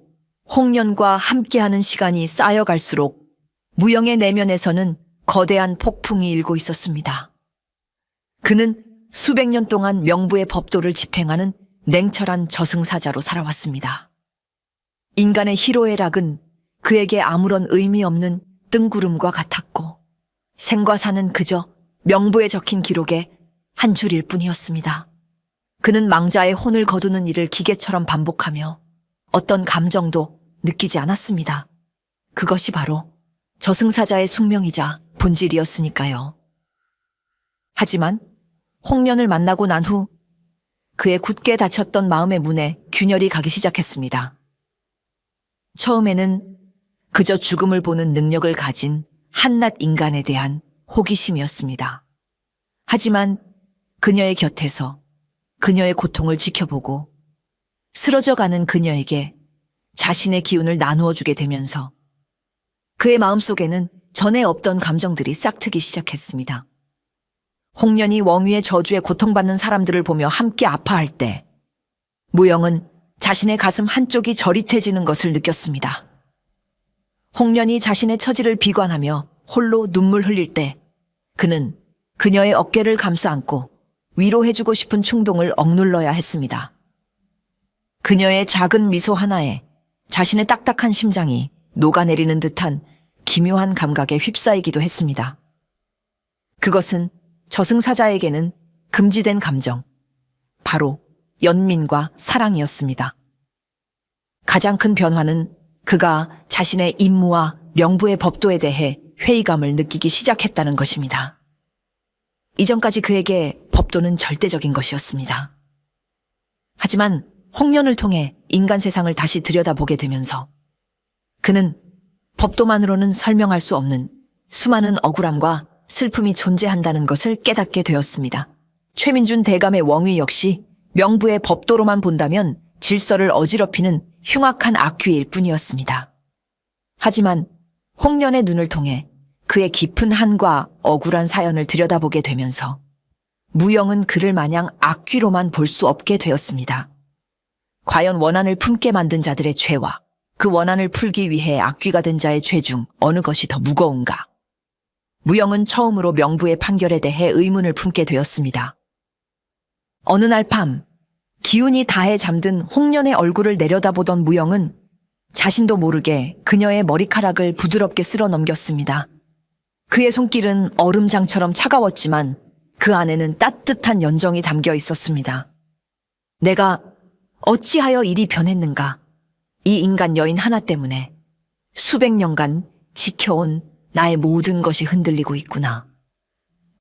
홍련과 함께하는 시간이 쌓여갈수록 무영의 내면에서는 거대한 폭풍이 일고 있었습니다. 그는 수백 년 동안 명부의 법도를 집행하는 냉철한 저승사자로 살아왔습니다. 인간의 희로애락은 그에게 아무런 의미 없는 뜬구름과 같았고, 생과 사는 그저 명부에 적힌 기록의 한 줄일 뿐이었습니다. 그는 망자의 혼을 거두는 일을 기계처럼 반복하며 어떤 감정도 느끼지 않았습니다. 그것이 바로 저승사자의 숙명이자 본질이었으니까요. 하지만 홍련을 만나고 난 후 그의 굳게 닫혔던 마음의 문에 균열이 가기 시작했습니다. 처음에는 그저 죽음을 보는 능력을 가진 한낱 인간에 대한 호기심이었습니다. 하지만 그녀의 곁에서 그녀의 고통을 지켜보고 쓰러져가는 그녀에게 자신의 기운을 나누어 주게 되면서 그의 마음속에는 전에 없던 감정들이 싹트기 시작했습니다. 홍련이 웡위의 저주에 고통받는 사람들을 보며 함께 아파할 때 무영은 자신의 가슴 한쪽이 저릿해지는 것을 느꼈습니다. 홍련이 자신의 처지를 비관하며 홀로 눈물 흘릴 때 그는 그녀의 어깨를 감싸 안고 위로해주고 싶은 충동을 억눌러야 했습니다. 그녀의 작은 미소 하나에 자신의 딱딱한 심장이 녹아내리는 듯한 기묘한 감각에 휩싸이기도 했습니다. 그것은 저승사자에게는 금지된 감정, 바로 연민과 사랑이었습니다. 가장 큰 변화는 그가 자신의 임무와 명부의 법도에 대해 회의감을 느끼기 시작했다는 것입니다. 이전까지 그에게 법도는 절대적인 것이었습니다. 하지만 홍련을 통해 인간 세상을 다시 들여다보게 되면서 그는 법도만으로는 설명할 수 없는 수많은 억울함과 슬픔이 존재한다는 것을 깨닫게 되었습니다. 최민준 대감의 왕위 역시 명부의 법도로만 본다면 질서를 어지럽히는 흉악한 악귀일 뿐이었습니다. 하지만 홍련의 눈을 통해 그의 깊은 한과 억울한 사연을 들여다보게 되면서 무영은 그를 마냥 악귀로만 볼 수 없게 되었습니다. 과연 원한을 품게 만든 자들의 죄와 그 원한을 풀기 위해 악귀가 된 자의 죄 중 어느 것이 더 무거운가? 무영은 처음으로 명부의 판결에 대해 의문을 품게 되었습니다. 어느 날 밤, 기운이 다해 잠든 홍련의 얼굴을 내려다보던 무영은 자신도 모르게 그녀의 머리카락을 부드럽게 쓸어 넘겼습니다. 그의 손길은 얼음장처럼 차가웠지만 그 안에는 따뜻한 연정이 담겨 있었습니다. 내가 어찌하여 일이 변했는가? 이 인간 여인 하나 때문에 수백 년간 지켜온 나의 모든 것이 흔들리고 있구나.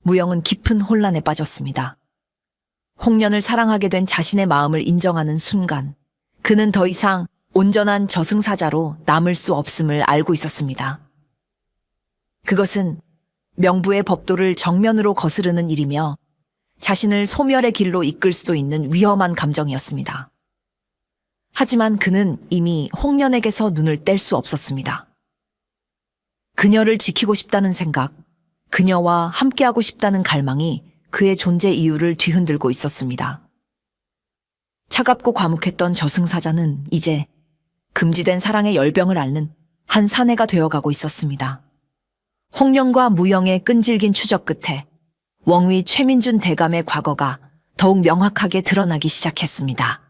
무영은 깊은 혼란에 빠졌습니다. 홍련을 사랑하게 된 자신의 마음을 인정하는 순간 그는 더 이상 온전한 저승사자로 남을 수 없음을 알고 있었습니다. 그것은 명부의 법도를 정면으로 거스르는 일이며 자신을 소멸의 길로 이끌 수도 있는 위험한 감정이었습니다. 하지만 그는 이미 홍련에게서 눈을 뗄 수 없었습니다. 그녀를 지키고 싶다는 생각, 그녀와 함께하고 싶다는 갈망이 그의 존재 이유를 뒤흔들고 있었습니다. 차갑고 과묵했던 저승사자는 이제 금지된 사랑의 열병을 앓는 한 사내가 되어가고 있었습니다. 홍련과 무영의 끈질긴 추적 끝에 왕위 최민준 대감의 과거가 더욱 명확하게 드러나기 시작했습니다.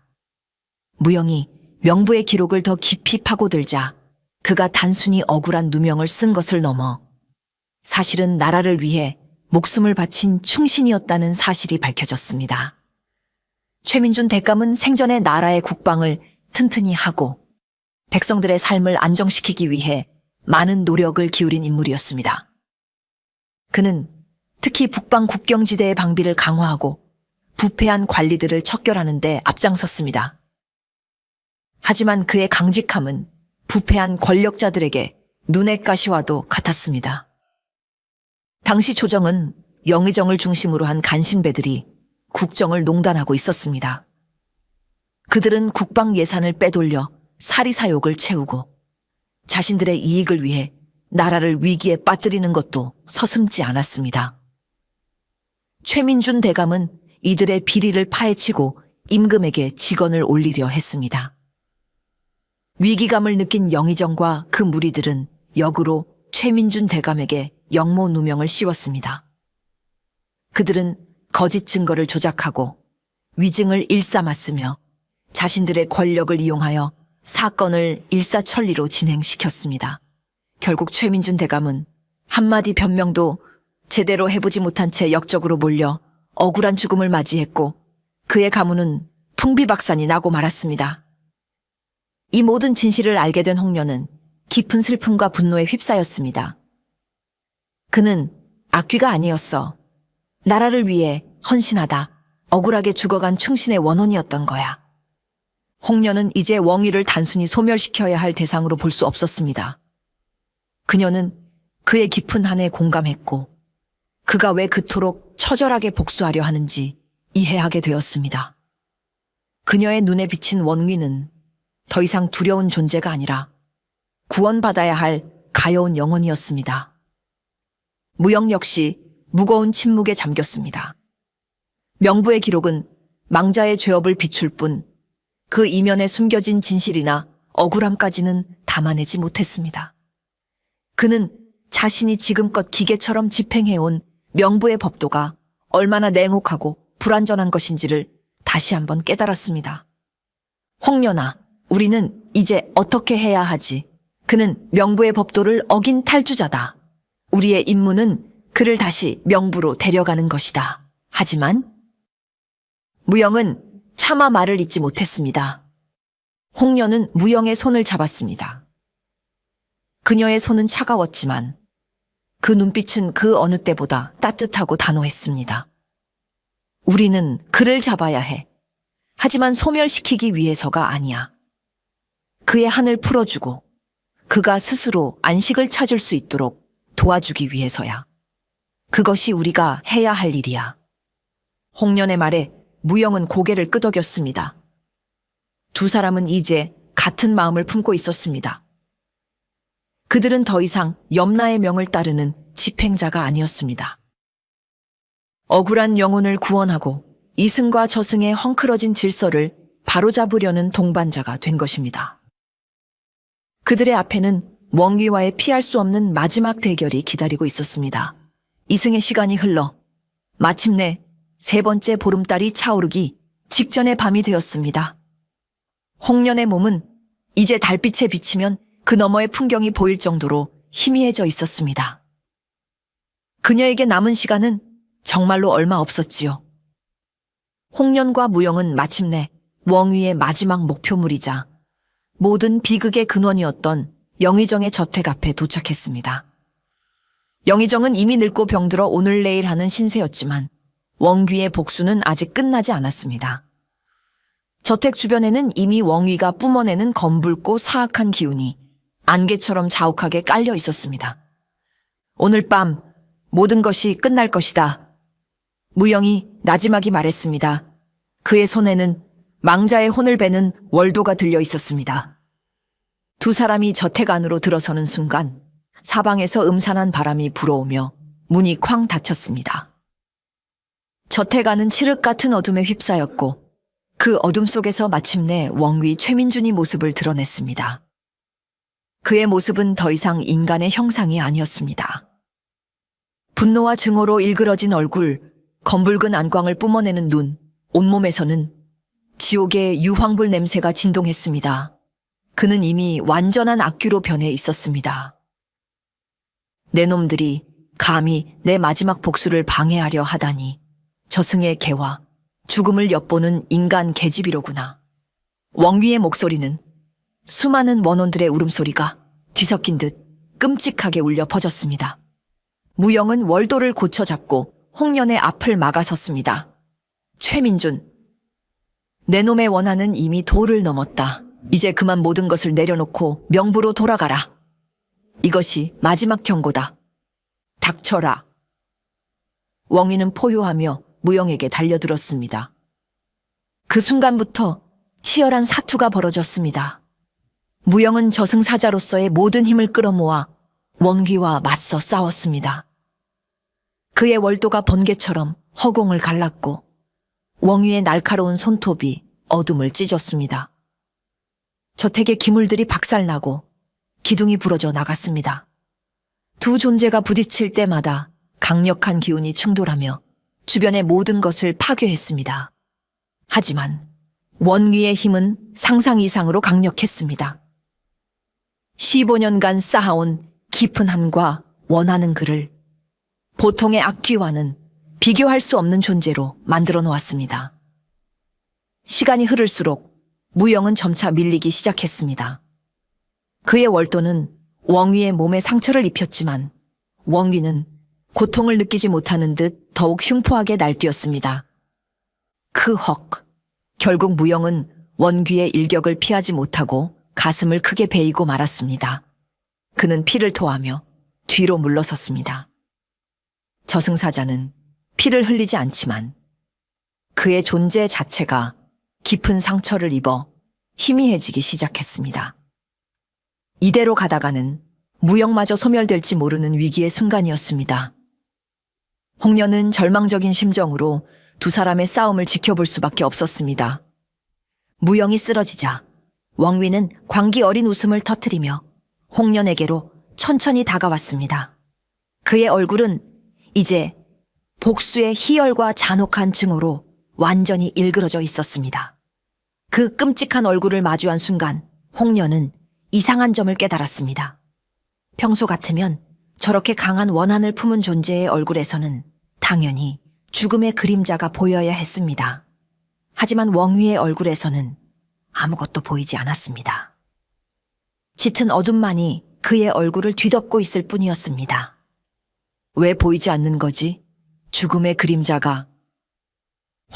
무영이 명부의 기록을 더 깊이 파고들자 그가 단순히 억울한 누명을 쓴 것을 넘어 사실은 나라를 위해 목숨을 바친 충신이었다는 사실이 밝혀졌습니다. 최민준 대감은 생전에 나라의 국방을 튼튼히 하고 백성들의 삶을 안정시키기 위해 많은 노력을 기울인 인물이었습니다. 그는 특히 북방 국경지대의 방비를 강화하고 부패한 관리들을 척결하는 데 앞장섰습니다. 하지만 그의 강직함은 부패한 권력자들에게 눈의 가시와도 같았습니다. 당시 조정은 영의정을 중심으로 한 간신배들이 국정을 농단하고 있었습니다. 그들은 국방 예산을 빼돌려 사리사욕을 채우고 자신들의 이익을 위해 나라를 위기에 빠뜨리는 것도 서슴지 않았습니다. 최민준 대감은 이들의 비리를 파헤치고 임금에게 직언을 올리려 했습니다. 위기감을 느낀 영의정과 그 무리들은 역으로 최민준 대감에게 역모 누명을 씌웠습니다. 그들은 거짓 증거를 조작하고 위증을 일삼았으며 자신들의 권력을 이용하여 사건을 일사천리로 진행시켰습니다. 결국 최민준 대감은 한마디 변명도 제대로 해보지 못한 채 역적으로 몰려 억울한 죽음을 맞이했고 그의 가문은 풍비박산이 나고 말았습니다. 이 모든 진실을 알게 된 홍련은 깊은 슬픔과 분노에 휩싸였습니다. 그는 악귀가 아니었어. 나라를 위해 헌신하다 억울하게 죽어간 충신의 원혼이었던 거야. 홍련은 이제 왕위를 단순히 소멸시켜야 할 대상으로 볼 수 없었습니다. 그녀는 그의 깊은 한에 공감했고 그가 왜 그토록 처절하게 복수하려 하는지 이해하게 되었습니다. 그녀의 눈에 비친 원귀는 더 이상 두려운 존재가 아니라 구원받아야 할 가여운 영혼이었습니다. 무영 역시 무거운 침묵에 잠겼습니다. 명부의 기록은 망자의 죄업을 비출 뿐 그 이면에 숨겨진 진실이나 억울함까지는 담아내지 못했습니다. 그는 자신이 지금껏 기계처럼 집행해온 명부의 법도가 얼마나 냉혹하고 불완전한 것인지를 다시 한번 깨달았습니다. 홍련아, 우리는 이제 어떻게 해야 하지? 그는 명부의 법도를 어긴 탈주자다. 우리의 임무는 그를 다시 명부로 데려가는 것이다. 하지만 무영은 차마 말을 잇지 못했습니다. 홍련은 무영의 손을 잡았습니다. 그녀의 손은 차가웠지만 그 눈빛은 그 어느 때보다 따뜻하고 단호했습니다. 우리는 그를 잡아야 해. 하지만 소멸시키기 위해서가 아니야. 그의 한을 풀어주고 그가 스스로 안식을 찾을 수 있도록 도와주기 위해서야. 그것이 우리가 해야 할 일이야. 홍련의 말에 무영은 고개를 끄덕였습니다. 두 사람은 이제 같은 마음을 품고 있었습니다. 그들은 더 이상 염라의 명을 따르는 집행자가 아니었습니다. 억울한 영혼을 구원하고 이승과 저승의 헝클어진 질서를 바로잡으려는 동반자가 된 것입니다. 그들의 앞에는 웡귀와의 피할 수 없는 마지막 대결이 기다리고 있었습니다. 이승의 시간이 흘러 마침내 세 번째 보름달이 차오르기 직전의 밤이 되었습니다. 홍련의 몸은 이제 달빛에 비치면 그 너머의 풍경이 보일 정도로 희미해져 있었습니다. 그녀에게 남은 시간은 정말로 얼마 없었지요. 홍련과 무영은 마침내 웡귀의 마지막 목표물이자 모든 비극의 근원이었던 영의정의 저택 앞에 도착했습니다. 영의정은 이미 늙고 병들어 오늘 내일 하는 신세였지만 웡귀의 복수는 아직 끝나지 않았습니다. 저택 주변에는 이미 웡귀가 뿜어내는 검붉고 사악한 기운이 안개처럼 자욱하게 깔려 있었습니다. 오늘 밤 모든 것이 끝날 것이다. 무영이 나지막이 말했습니다. 그의 손에는 망자의 혼을 베는 월도가 들려 있었습니다. 두 사람이 저택 안으로 들어서는 순간 사방에서 음산한 바람이 불어오며 문이 쾅 닫혔습니다. 저택 안은 칠흑 같은 어둠에 휩싸였고 그 어둠 속에서 마침내 웡귀 최민준이 모습을 드러냈습니다. 그의 모습은 더 이상 인간의 형상이 아니었습니다. 분노와 증오로 일그러진 얼굴, 검붉은 안광을 뿜어내는 눈, 온몸에서는 지옥의 유황불 냄새가 진동했습니다. 그는 이미 완전한 악귀로 변해 있었습니다. 내 놈들이 감히 내 마지막 복수를 방해하려 하다니 저승의 개와 죽음을 엿보는 인간 계집이로구나. 웡귀의 목소리는 수많은 원혼들의 울음소리가 뒤섞인 듯 끔찍하게 울려 퍼졌습니다. 무영은 월도를 고쳐잡고 홍련의 앞을 막아섰습니다. 최민준, 내 놈의 원한은 이미 도를 넘었다. 이제 그만 모든 것을 내려놓고 명부로 돌아가라. 이것이 마지막 경고다. 닥쳐라. 웡귀는 포효하며 무영에게 달려들었습니다. 그 순간부터 치열한 사투가 벌어졌습니다. 무영은 저승사자로서의 모든 힘을 끌어모아 웡귀와 맞서 싸웠습니다. 그의 월도가 번개처럼 허공을 갈랐고 웡귀의 날카로운 손톱이 어둠을 찢었습니다. 저택의 기물들이 박살나고 기둥이 부러져 나갔습니다. 두 존재가 부딪힐 때마다 강력한 기운이 충돌하며 주변의 모든 것을 파괴했습니다. 하지만 웡귀의 힘은 상상 이상으로 강력했습니다. 15년간 쌓아온 깊은 한과 원하는 그를 보통의 악귀와는 비교할 수 없는 존재로 만들어 놓았습니다. 시간이 흐를수록 무영은 점차 밀리기 시작했습니다. 그의 월도는 웡귀의 몸에 상처를 입혔지만 웡귀는 고통을 느끼지 못하는 듯 더욱 흉포하게 날뛰었습니다. 결국 무영은 웡귀의 일격을 피하지 못하고 가슴을 크게 베이고 말았습니다. 그는 피를 토하며 뒤로 물러섰습니다. 저승사자는 피를 흘리지 않지만 그의 존재 자체가 깊은 상처를 입어 희미해지기 시작했습니다. 이대로 가다가는 무영마저 소멸될지 모르는 위기의 순간이었습니다. 홍련은 절망적인 심정으로 두 사람의 싸움을 지켜볼 수밖에 없었습니다. 무영이 쓰러지자 웡귀는 광기 어린 웃음을 터뜨리며 홍련에게로 천천히 다가왔습니다. 그의 얼굴은 이제 복수의 희열과 잔혹한 증오로 완전히 일그러져 있었습니다. 그 끔찍한 얼굴을 마주한 순간 홍련은 이상한 점을 깨달았습니다. 평소 같으면 저렇게 강한 원한을 품은 존재의 얼굴에서는 당연히 죽음의 그림자가 보여야 했습니다. 하지만 웡위의 얼굴에서는 아무것도 보이지 않았습니다. 짙은 어둠만이 그의 얼굴을 뒤덮고 있을 뿐이었습니다. 왜 보이지 않는 거지? 죽음의 그림자가.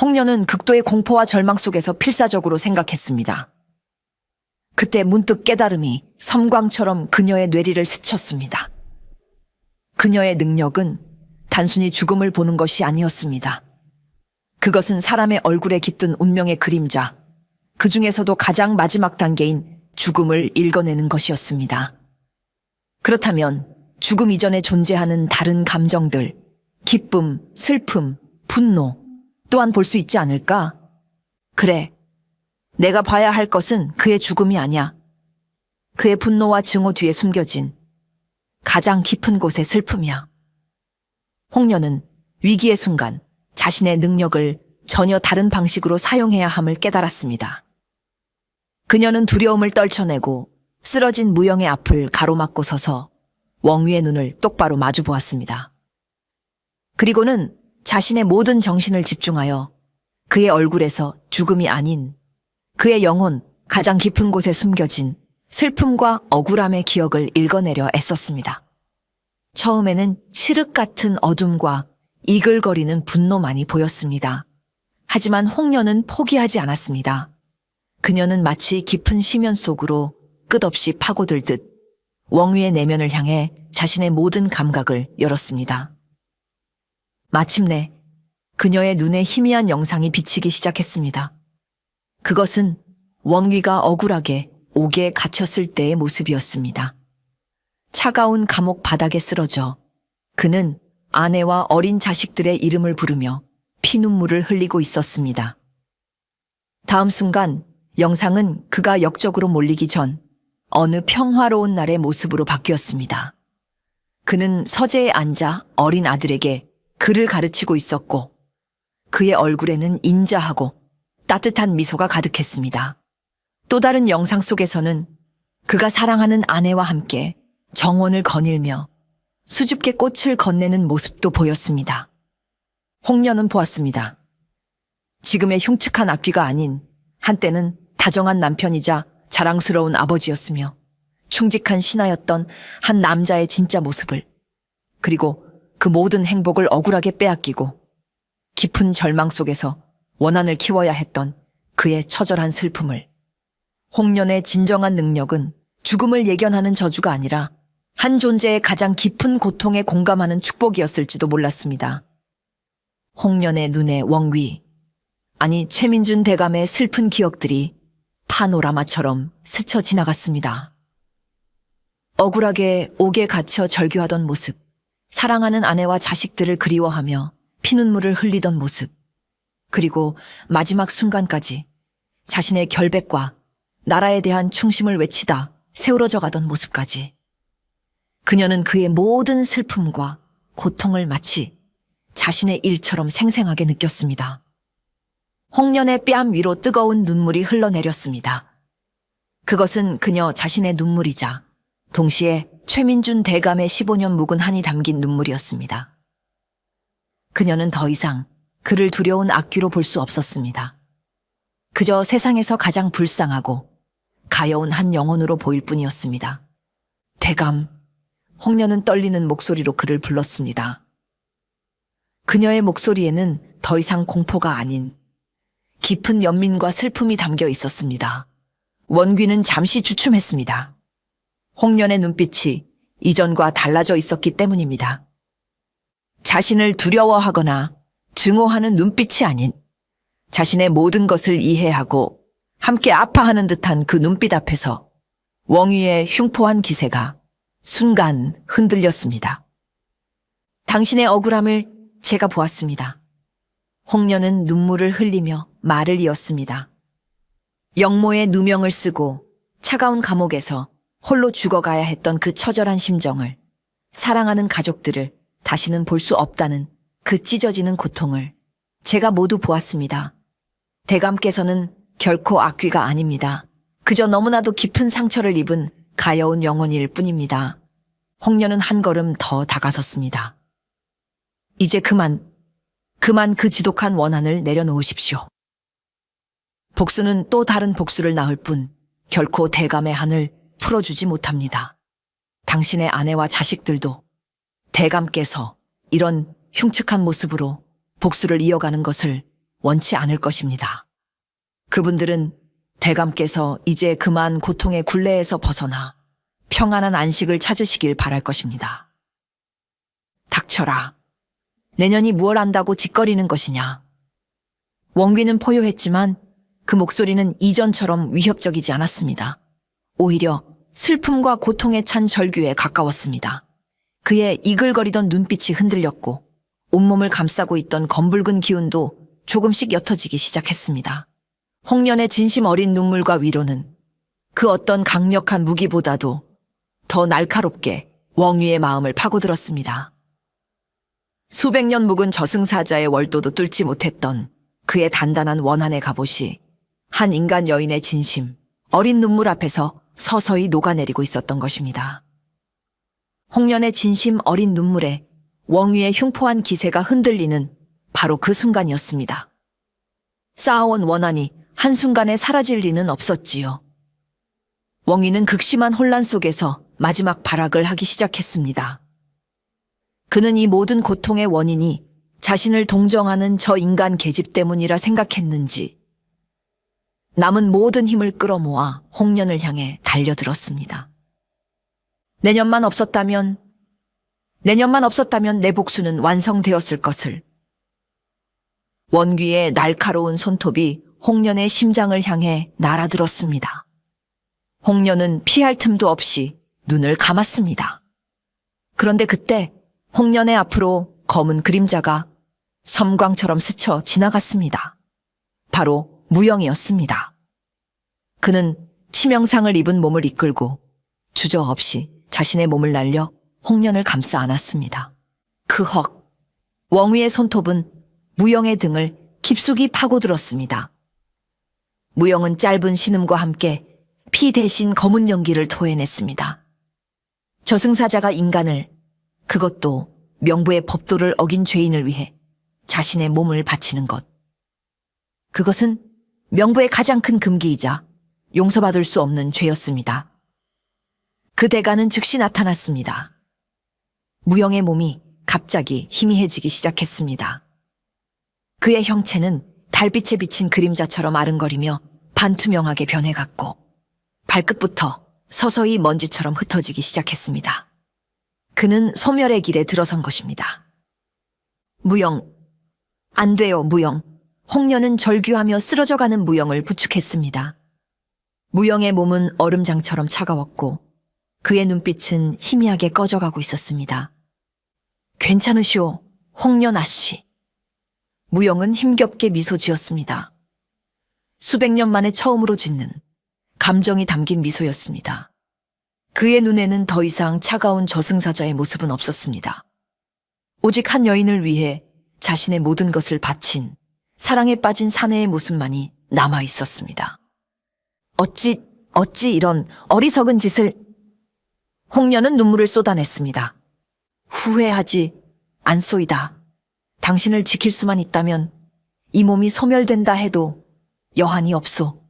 홍련은 극도의 공포와 절망 속에서 필사적으로 생각했습니다. 그때 문득 깨달음이 섬광처럼 그녀의 뇌리를 스쳤습니다. 그녀의 능력은 단순히 죽음을 보는 것이 아니었습니다. 그것은 사람의 얼굴에 깃든 운명의 그림자, 그 중에서도 가장 마지막 단계인 죽음을 읽어내는 것이었습니다. 그렇다면 죽음 이전에 존재하는 다른 감정들, 기쁨, 슬픔, 분노 또한 볼 수 있지 않을까? 그래, 내가 봐야 할 것은 그의 죽음이 아니야. 그의 분노와 증오 뒤에 숨겨진 가장 깊은 곳의 슬픔이야. 홍련은 위기의 순간 자신의 능력을 전혀 다른 방식으로 사용해야 함을 깨달았습니다. 그녀는 두려움을 떨쳐내고 쓰러진 무영의 앞을 가로막고 서서 웡위의 눈을 똑바로 마주 보았습니다. 그리고는 자신의 모든 정신을 집중하여 그의 얼굴에서 죽음이 아닌 그의 영혼, 가장 깊은 곳에 숨겨진 슬픔과 억울함의 기억을 읽어내려 애썼습니다. 처음에는 칠흑 같은 어둠과 이글거리는 분노만이 보였습니다. 하지만 홍련은 포기하지 않았습니다. 그녀는 마치 깊은 심연 속으로 끝없이 파고들듯 웡위의 내면을 향해 자신의 모든 감각을 열었습니다. 마침내 그녀의 눈에 희미한 영상이 비치기 시작했습니다. 그것은 웡위가 억울하게 옥에 갇혔을 때의 모습이었습니다. 차가운 감옥 바닥에 쓰러져 그는 아내와 어린 자식들의 이름을 부르며 피눈물을 흘리고 있었습니다. 다음 순간 영상은 그가 역적으로 몰리기 전 어느 평화로운 날의 모습으로 바뀌었습니다. 그는 서재에 앉아 어린 아들에게 글을 가르치고 있었고 그의 얼굴에는 인자하고 따뜻한 미소가 가득했습니다. 또 다른 영상 속에서는 그가 사랑하는 아내와 함께 정원을 거닐며 수줍게 꽃을 건네는 모습도 보였습니다. 홍련은 보았습니다. 지금의 흉측한 악귀가 아닌 한때는 다정한 남편이자 자랑스러운 아버지였으며 충직한 신하였던 한 남자의 진짜 모습을, 그리고 그 모든 행복을 억울하게 빼앗기고 깊은 절망 속에서 원한을 키워야 했던 그의 처절한 슬픔을. 홍련의 진정한 능력은 죽음을 예견하는 저주가 아니라 한 존재의 가장 깊은 고통에 공감하는 축복이었을지도 몰랐습니다. 홍련의 눈에 웡위, 아니 최민준 대감의 슬픈 기억들이 파노라마처럼 스쳐 지나갔습니다. 억울하게 옥에 갇혀 절규하던 모습, 사랑하는 아내와 자식들을 그리워하며 피눈물을 흘리던 모습, 그리고 마지막 순간까지 자신의 결백과 나라에 대한 충심을 외치다 세우러져 가던 모습까지. 그녀는 그의 모든 슬픔과 고통을 마치 자신의 일처럼 생생하게 느꼈습니다. 홍련의 뺨 위로 뜨거운 눈물이 흘러내렸습니다. 그것은 그녀 자신의 눈물이자 동시에 최민준 대감의 15년 묵은 한이 담긴 눈물이었습니다. 그녀는 더 이상 그를 두려운 악귀로 볼 수 없었습니다. 그저 세상에서 가장 불쌍하고 가여운 한 영혼으로 보일 뿐이었습니다. 대감, 홍련은 떨리는 목소리로 그를 불렀습니다. 그녀의 목소리에는 더 이상 공포가 아닌 깊은 연민과 슬픔이 담겨 있었습니다. 원귀는 잠시 주춤했습니다. 홍련의 눈빛이 이전과 달라져 있었기 때문입니다. 자신을 두려워하거나 증오하는 눈빛이 아닌 자신의 모든 것을 이해하고 함께 아파하는 듯한 그 눈빛 앞에서 웡위의 흉포한 기세가 순간 흔들렸습니다. 당신의 억울함을 제가 보았습니다. 홍련은 눈물을 흘리며 말을 이었습니다. 영모의 누명을 쓰고 차가운 감옥에서 홀로 죽어가야 했던 그 처절한 심정을, 사랑하는 가족들을 다시는 볼 수 없다는 그 찢어지는 고통을 제가 모두 보았습니다. 대감께서는 결코 악귀가 아닙니다. 그저 너무나도 깊은 상처를 입은 가여운 영혼일 뿐입니다. 홍련은 한 걸음 더 다가섰습니다. 이제 그만 그 지독한 원한을 내려놓으십시오. 복수는 또 다른 복수를 낳을 뿐 결코 대감의 한을 풀어주지 못합니다. 당신의 아내와 자식들도 대감께서 이런 흉측한 모습으로 복수를 이어가는 것을 원치 않을 것입니다. 그분들은 대감께서 이제 그만 고통의 굴레에서 벗어나 평안한 안식을 찾으시길 바랄 것입니다. 닥쳐라. 내년이 무얼 안다고 짓거리는 것이냐. 원귀는 포효했지만 그 목소리는 이전처럼 위협적이지 않았습니다. 오히려 슬픔과 고통에 찬 절규에 가까웠습니다. 그의 이글거리던 눈빛이 흔들렸고 온몸을 감싸고 있던 검붉은 기운도 조금씩 옅어지기 시작했습니다. 홍련의 진심 어린 눈물과 위로는 그 어떤 강력한 무기보다도 더 날카롭게 웡위의 마음을 파고들었습니다. 수백 년 묵은 저승사자의 월도도 뚫지 못했던 그의 단단한 원한의 갑옷이 한 인간 여인의 진심, 어린 눈물 앞에서 서서히 녹아내리고 있었던 것입니다. 홍련의 진심 어린 눈물에 웡위의 흉포한 기세가 흔들리는 바로 그 순간이었습니다. 쌓아온 원한이 한순간에 사라질 리는 없었지요. 웡위는 극심한 혼란 속에서 마지막 발악을 하기 시작했습니다. 그는 이 모든 고통의 원인이 자신을 동정하는 저 인간 계집 때문이라 생각했는지 남은 모든 힘을 끌어모아 홍련을 향해 달려들었습니다. 내년만 없었다면 내 복수는 완성되었을 것을. 원귀의 날카로운 손톱이 홍련의 심장을 향해 날아들었습니다. 홍련은 피할 틈도 없이 눈을 감았습니다. 그런데 그때 홍련의 앞으로 검은 그림자가 섬광처럼 스쳐 지나갔습니다. 바로 무영이었습니다. 그는 치명상을 입은 몸을 이끌고 주저없이 자신의 몸을 날려 홍련을 감싸 안았습니다. 그헉, 웡위의 손톱은 무영의 등을 깊숙이 파고들었습니다. 무영은 짧은 신음과 함께 피 대신 검은 연기를 토해냈습니다. 저승사자가 인간을, 그것도 명부의 법도를 어긴 죄인을 위해 자신의 몸을 바치는 것. 그것은 명부의 가장 큰 금기이자 용서받을 수 없는 죄였습니다. 그 대가는 즉시 나타났습니다. 무영의 몸이 갑자기 희미해지기 시작했습니다. 그의 형체는 달빛에 비친 그림자처럼 아른거리며 반투명하게 변해갔고 발끝부터 서서히 먼지처럼 흩어지기 시작했습니다. 그는 소멸의 길에 들어선 것입니다. 무영, 안 돼요, 무영. 홍련은 절규하며 쓰러져가는 무영을 부축했습니다. 무영의 몸은 얼음장처럼 차가웠고 그의 눈빛은 희미하게 꺼져가고 있었습니다. 괜찮으시오, 홍련 아씨. 무영은 힘겹게 미소 지었습니다. 수백 년 만에 처음으로 짓는 감정이 담긴 미소였습니다. 그의 눈에는 더 이상 차가운 저승사자의 모습은 없었습니다. 오직 한 여인을 위해 자신의 모든 것을 바친 사랑에 빠진 사내의 모습만이 남아 있었습니다. 어찌 이런 어리석은 짓을. 홍련은 눈물을 쏟아냈습니다. 후회하지 않소이다. 당신을 지킬 수만 있다면 이 몸이 소멸된다 해도 여한이 없소.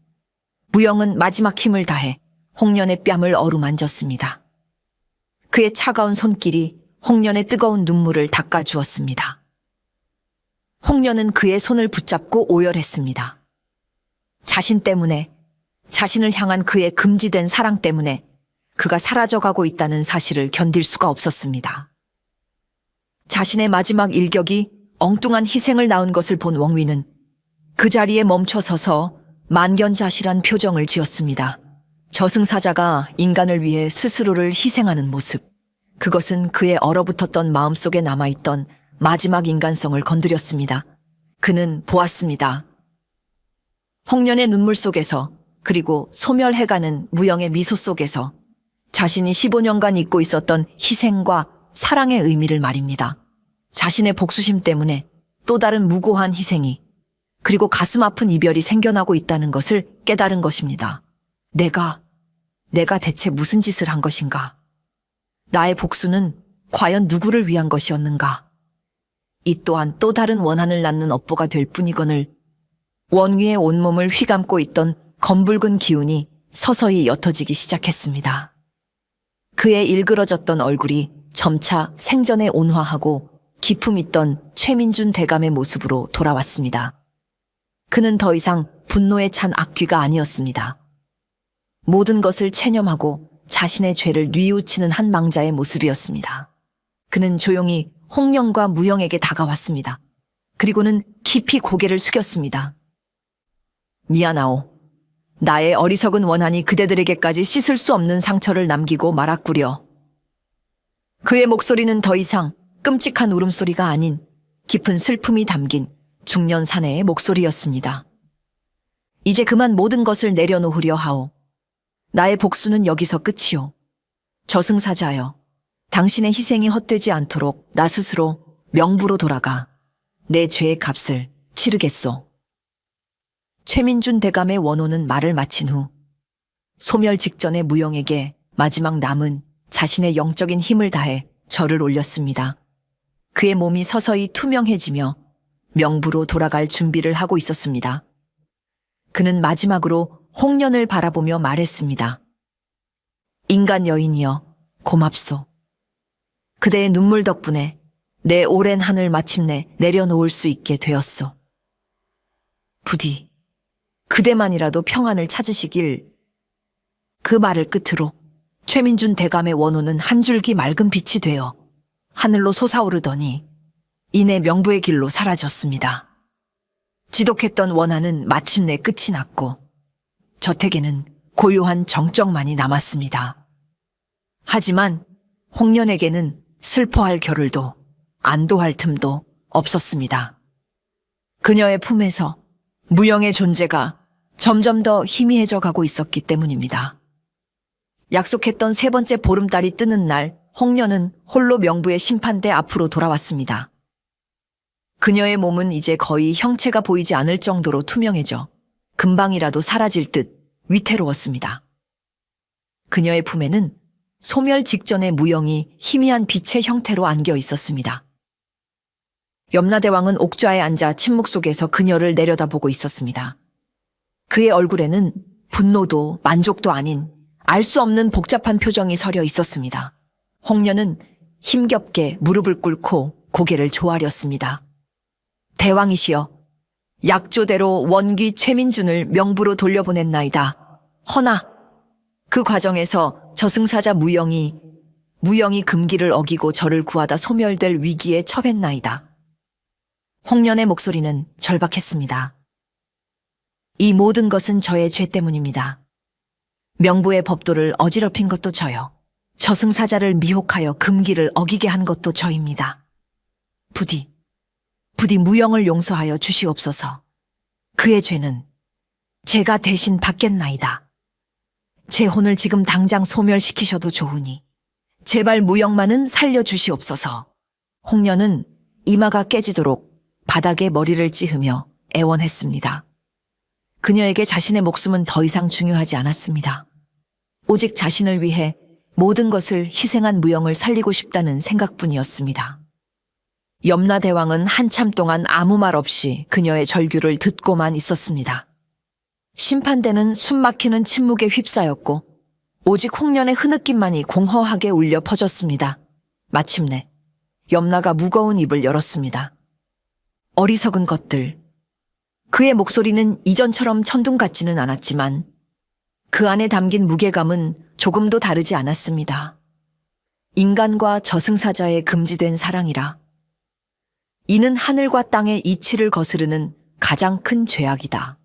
무영은 마지막 힘을 다해 홍련의 뺨을 어루만졌습니다. 그의 차가운 손길이 홍련의 뜨거운 눈물을 닦아주었습니다. 홍련은 그의 손을 붙잡고 오열했습니다. 자신 때문에, 자신을 향한 그의 금지된 사랑 때문에 그가 사라져가고 있다는 사실을 견딜 수가 없었습니다. 자신의 마지막 일격이 엉뚱한 희생을 낳은 것을 본 웡위는 그 자리에 멈춰서서 만견자실한 표정을 지었습니다. 저승사자가 인간을 위해 스스로를 희생하는 모습, 그것은 그의 얼어붙었던 마음속에 남아있던 마지막 인간성을 건드렸습니다. 그는 보았습니다. 홍련의 눈물 속에서, 그리고 소멸해가는 무영의 미소 속에서 자신이 15년간 잊고 있었던 희생과 사랑의 의미를 말입니다. 자신의 복수심 때문에 또 다른 무고한 희생이, 그리고 가슴 아픈 이별이 생겨나고 있다는 것을 깨달은 것입니다. 내가 대체 무슨 짓을 한 것인가? 나의 복수는 과연 누구를 위한 것이었는가? 이 또한 또 다른 원한을 낳는 업보가 될 뿐이거늘 원귀의 온몸을 휘감고 있던 검붉은 기운이 서서히 옅어지기 시작했습니다. 그의 일그러졌던 얼굴이 점차 생전에 온화하고 기품 있던 최민준 대감의 모습으로 돌아왔습니다. 그는 더 이상 분노에 찬 악귀가 아니었습니다. 모든 것을 체념하고 자신의 죄를 뉘우치는 한 망자의 모습이었습니다. 그는 조용히 홍련과 무영에게 다가왔습니다. 그리고는 깊이 고개를 숙였습니다. 미안하오. 나의 어리석은 원한이 그대들에게까지 씻을 수 없는 상처를 남기고 말았구려. 그의 목소리는 더 이상 끔찍한 울음소리가 아닌 깊은 슬픔이 담긴 중년 사내의 목소리였습니다. 이제 그만 모든 것을 내려놓으려 하오. 나의 복수는 여기서 끝이오. 저승사자여, 당신의 희생이 헛되지 않도록 나 스스로 명부로 돌아가 내 죄의 값을 치르겠소. 최민준 대감의 원호는 말을 마친 후 소멸 직전의 무영에게 마지막 남은 자신의 영적인 힘을 다해 절을 올렸습니다. 그의 몸이 서서히 투명해지며 명부로 돌아갈 준비를 하고 있었습니다. 그는 마지막으로 홍련을 바라보며 말했습니다. 인간 여인이여, 고맙소. 그대의 눈물 덕분에 내 오랜 한을 마침내 내려놓을 수 있게 되었소. 부디 그대만이라도 평안을 찾으시길. 그 말을 끝으로 최민준 대감의 원호는 한 줄기 맑은 빛이 되어 하늘로 솟아오르더니 이내 명부의 길로 사라졌습니다. 지독했던 원한은 마침내 끝이 났고 저택에는 고요한 정적만이 남았습니다. 하지만 홍련에게는 슬퍼할 겨를도 안도할 틈도 없었습니다. 그녀의 품에서 무영의 존재가 점점 더 희미해져 가고 있었기 때문입니다. 약속했던 세 번째 보름달이 뜨는 날, 홍련은 홀로 명부의 심판대 앞으로 돌아왔습니다. 그녀의 몸은 이제 거의 형체가 보이지 않을 정도로 투명해져 금방이라도 사라질 듯 위태로웠습니다. 그녀의 품에는 소멸 직전의 무영이 희미한 빛의 형태로 안겨 있었습니다. 염라대왕은 옥좌에 앉아 침묵 속에서 그녀를 내려다보고 있었습니다. 그의 얼굴에는 분노도 만족도 아닌 알 수 없는 복잡한 표정이 서려 있었습니다. 홍련은 힘겹게 무릎을 꿇고 고개를 조아렸습니다. 대왕이시여, 약조대로 원귀 최민준을 명부로 돌려보냈나이다. 허나 그 과정에서 저승사자 무영이 금기를 어기고 저를 구하다 소멸될 위기에 처했나이다. 홍련의 목소리는 절박했습니다. 이 모든 것은 저의 죄 때문입니다. 명부의 법도를 어지럽힌 것도 저요. 저승사자를 미혹하여 금기를 어기게 한 것도 저입니다. 부디 무영을 용서하여 주시옵소서. 그의 죄는 제가 대신 받겠나이다. 제 혼을 지금 당장 소멸시키셔도 좋으니 제발 무영만은 살려주시옵소서. 홍련은 이마가 깨지도록 바닥에 머리를 찌으며 애원했습니다. 그녀에게 자신의 목숨은 더 이상 중요하지 않았습니다. 오직 자신을 위해 모든 것을 희생한 무영을 살리고 싶다는 생각뿐이었습니다. 염라대왕은 한참 동안 아무 말 없이 그녀의 절규를 듣고만 있었습니다. 심판대는 숨막히는 침묵에 휩싸였고 오직 홍련의 흐느낌만이 공허하게 울려 퍼졌습니다. 마침내 염라가 무거운 입을 열었습니다. 어리석은 것들. 그의 목소리는 이전처럼 천둥 같지는 않았지만 그 안에 담긴 무게감은 조금도 다르지 않았습니다. 인간과 저승사자의 금지된 사랑이라. 이는 하늘과 땅의 이치를 거스르는 가장 큰 죄악이다.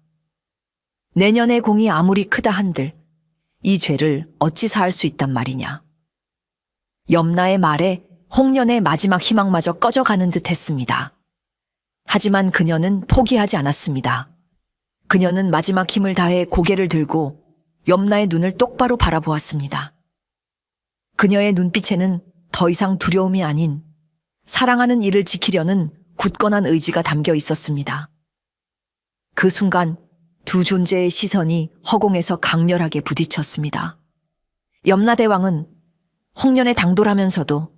내년의 공이 아무리 크다 한들 이 죄를 어찌 사할 수 있단 말이냐. 염라의 말에 홍련의 마지막 희망마저 꺼져가는 듯 했습니다. 하지만 그녀는 포기하지 않았습니다. 그녀는 마지막 힘을 다해 고개를 들고 염라의 눈을 똑바로 바라보았습니다. 그녀의 눈빛에는 더 이상 두려움이 아닌 사랑하는 이를 지키려는 굳건한 의지가 담겨 있었습니다. 그 순간 두 존재의 시선이 허공에서 강렬하게 부딪혔습니다. 염라대왕은 홍련에 당돌하면서도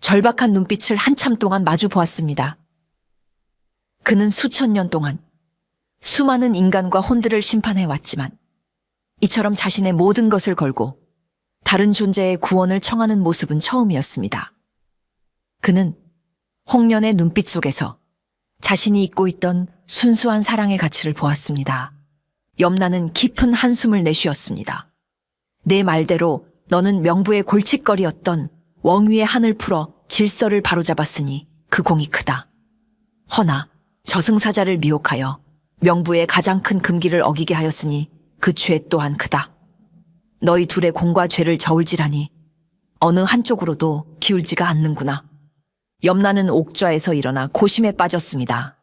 절박한 눈빛을 한참 동안 마주 보았습니다. 그는 수천 년 동안 수많은 인간과 혼들을 심판해왔지만 이처럼 자신의 모든 것을 걸고 다른 존재의 구원을 청하는 모습은 처음이었습니다. 그는 홍련의 눈빛 속에서 자신이 잊고 있던 순수한 사랑의 가치를 보았습니다. 염라는 깊은 한숨을 내쉬었습니다. 내 말대로 너는 명부의 골칫거리였던 왕위의 한을 풀어 질서를 바로잡았으니 그 공이 크다. 허나 저승사자를 미혹하여 명부의 가장 큰 금기를 어기게 하였으니 그 죄 또한 크다. 너희 둘의 공과 죄를 저울질하니 어느 한쪽으로도 기울지가 않는구나. 염라는 옥좌에서 일어나 고심에 빠졌습니다.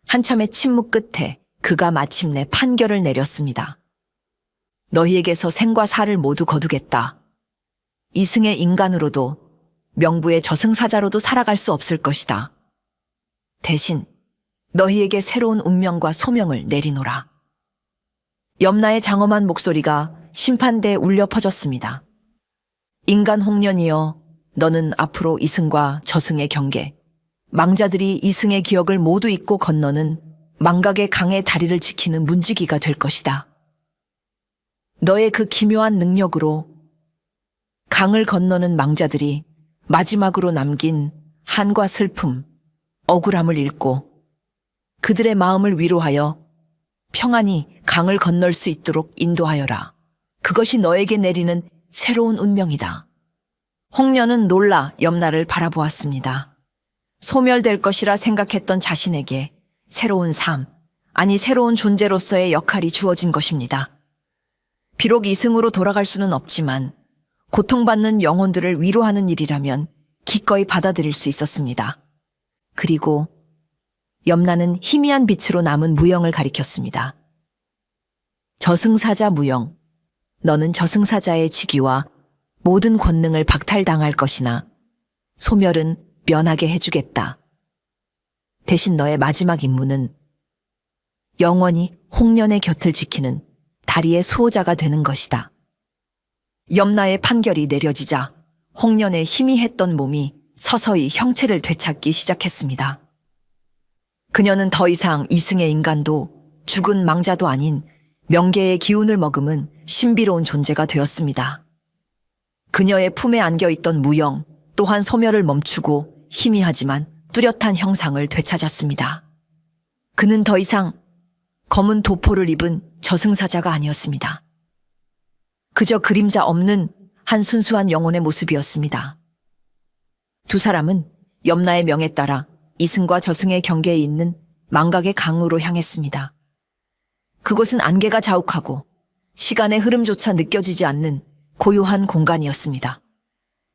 한참의 침묵 끝에 그가 마침내 판결을 내렸습니다. 너희에게서 생과 사를 모두 거두겠다. 이승의 인간으로도 명부의 저승사자로도 살아갈 수 없을 것이다. 대신 너희에게 새로운 운명과 소명을 내리노라. 염라의 장엄한 목소리가 심판대에 울려 퍼졌습니다. 인간 홍련이여, 너는 앞으로 이승과 저승의 경계, 망자들이 이승의 기억을 모두 잊고 건너는 망각의 강의 다리를 지키는 문지기가 될 것이다. 너의 그 기묘한 능력으로 강을 건너는 망자들이 마지막으로 남긴 한과 슬픔, 억울함을 읽고 그들의 마음을 위로하여 평안히 강을 건널 수 있도록 인도하여라. 그것이 너에게 내리는 새로운 운명이다. 홍련은 놀라 염라를 바라보았습니다. 소멸될 것이라 생각했던 자신에게 새로운 삶, 아니 새로운 존재로서의 역할이 주어진 것입니다. 비록 이승으로 돌아갈 수는 없지만 고통받는 영혼들을 위로하는 일이라면 기꺼이 받아들일 수 있었습니다. 그리고 염라는 희미한 빛으로 남은 무영을 가리켰습니다. 저승사자 무영, 너는 저승사자의 직위와 모든 권능을 박탈당할 것이나 소멸은 면하게 해주겠다. 대신 너의 마지막 임무는 영원히 홍련의 곁을 지키는 다리의 수호자가 되는 것이다. 염라의 판결이 내려지자 홍련의 희미했던 몸이 서서히 형체를 되찾기 시작했습니다. 그녀는 더 이상 이승의 인간도 죽은 망자도 아닌 명계의 기운을 머금은 신비로운 존재가 되었습니다. 그녀의 품에 안겨있던 무영 또한 소멸을 멈추고 희미하지만 뚜렷한 형상을 되찾았습니다. 그는 더 이상 검은 도포를 입은 저승사자가 아니었습니다. 그저 그림자 없는 한 순수한 영혼의 모습이었습니다. 두 사람은 염라의 명에 따라 이승과 저승의 경계에 있는 망각의 강으로 향했습니다. 그곳은 안개가 자욱하고 시간의 흐름조차 느껴지지 않는 고요한 공간이었습니다.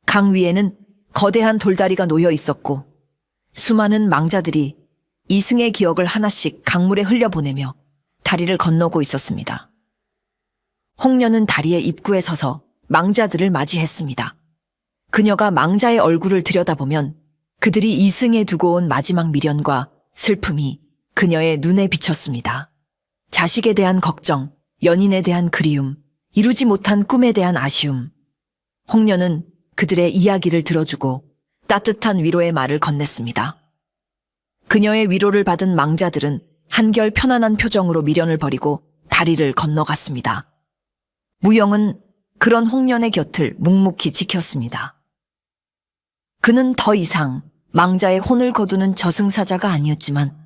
강 위에는 거대한 돌다리가 놓여 있었고 수많은 망자들이 이승의 기억을 하나씩 강물에 흘려보내며 다리를 건너고 있었습니다. 홍련은 다리의 입구에 서서 망자들을 맞이했습니다. 그녀가 망자의 얼굴을 들여다보면 그들이 이승에 두고 온 마지막 미련과 슬픔이 그녀의 눈에 비쳤습니다. 자식에 대한 걱정, 연인에 대한 그리움, 이루지 못한 꿈에 대한 아쉬움. 홍련은 그들의 이야기를 들어주고 따뜻한 위로의 말을 건넸습니다. 그녀의 위로를 받은 망자들은 한결 편안한 표정으로 미련을 버리고 다리를 건너갔습니다. 무영은 그런 홍련의 곁을 묵묵히 지켰습니다. 그는 더 이상 망자의 혼을 거두는 저승사자가 아니었지만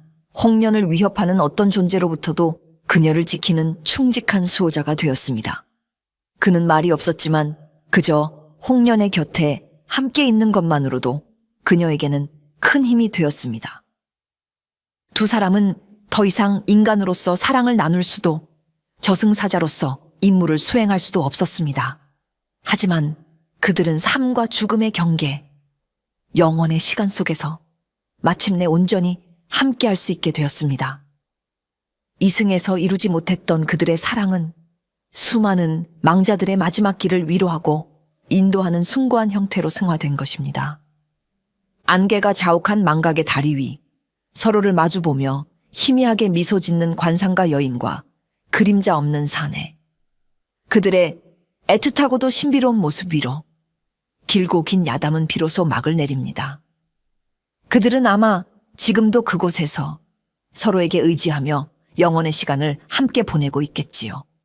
홍련을 위협하는 어떤 존재로부터도 그녀를 지키는 충직한 수호자가 되었습니다. 그는 말이 없었지만 그저 홍련의 곁에 함께 있는 것만으로도 그녀에게는 큰 힘이 되었습니다. 두 사람은 더 이상 인간으로서 사랑을 나눌 수도 저승사자로서 임무를 수행할 수도 없었습니다. 하지만 그들은 삶과 죽음의 경계, 영원의 시간 속에서 마침내 온전히 함께할 수 있게 되었습니다. 이승에서 이루지 못했던 그들의 사랑은 수많은 망자들의 마지막 길을 위로하고 인도하는 숭고한 형태로 승화된 것입니다. 안개가 자욱한 망각의 다리 위 서로를 마주보며 희미하게 미소 짓는 관상가 여인과 그림자 없는 사내, 그들의 애틋하고도 신비로운 모습 위로 길고 긴 야담은 비로소 막을 내립니다. 그들은 아마 지금도 그곳에서 서로에게 의지하며 영원의 시간을 함께 보내고 있겠지요.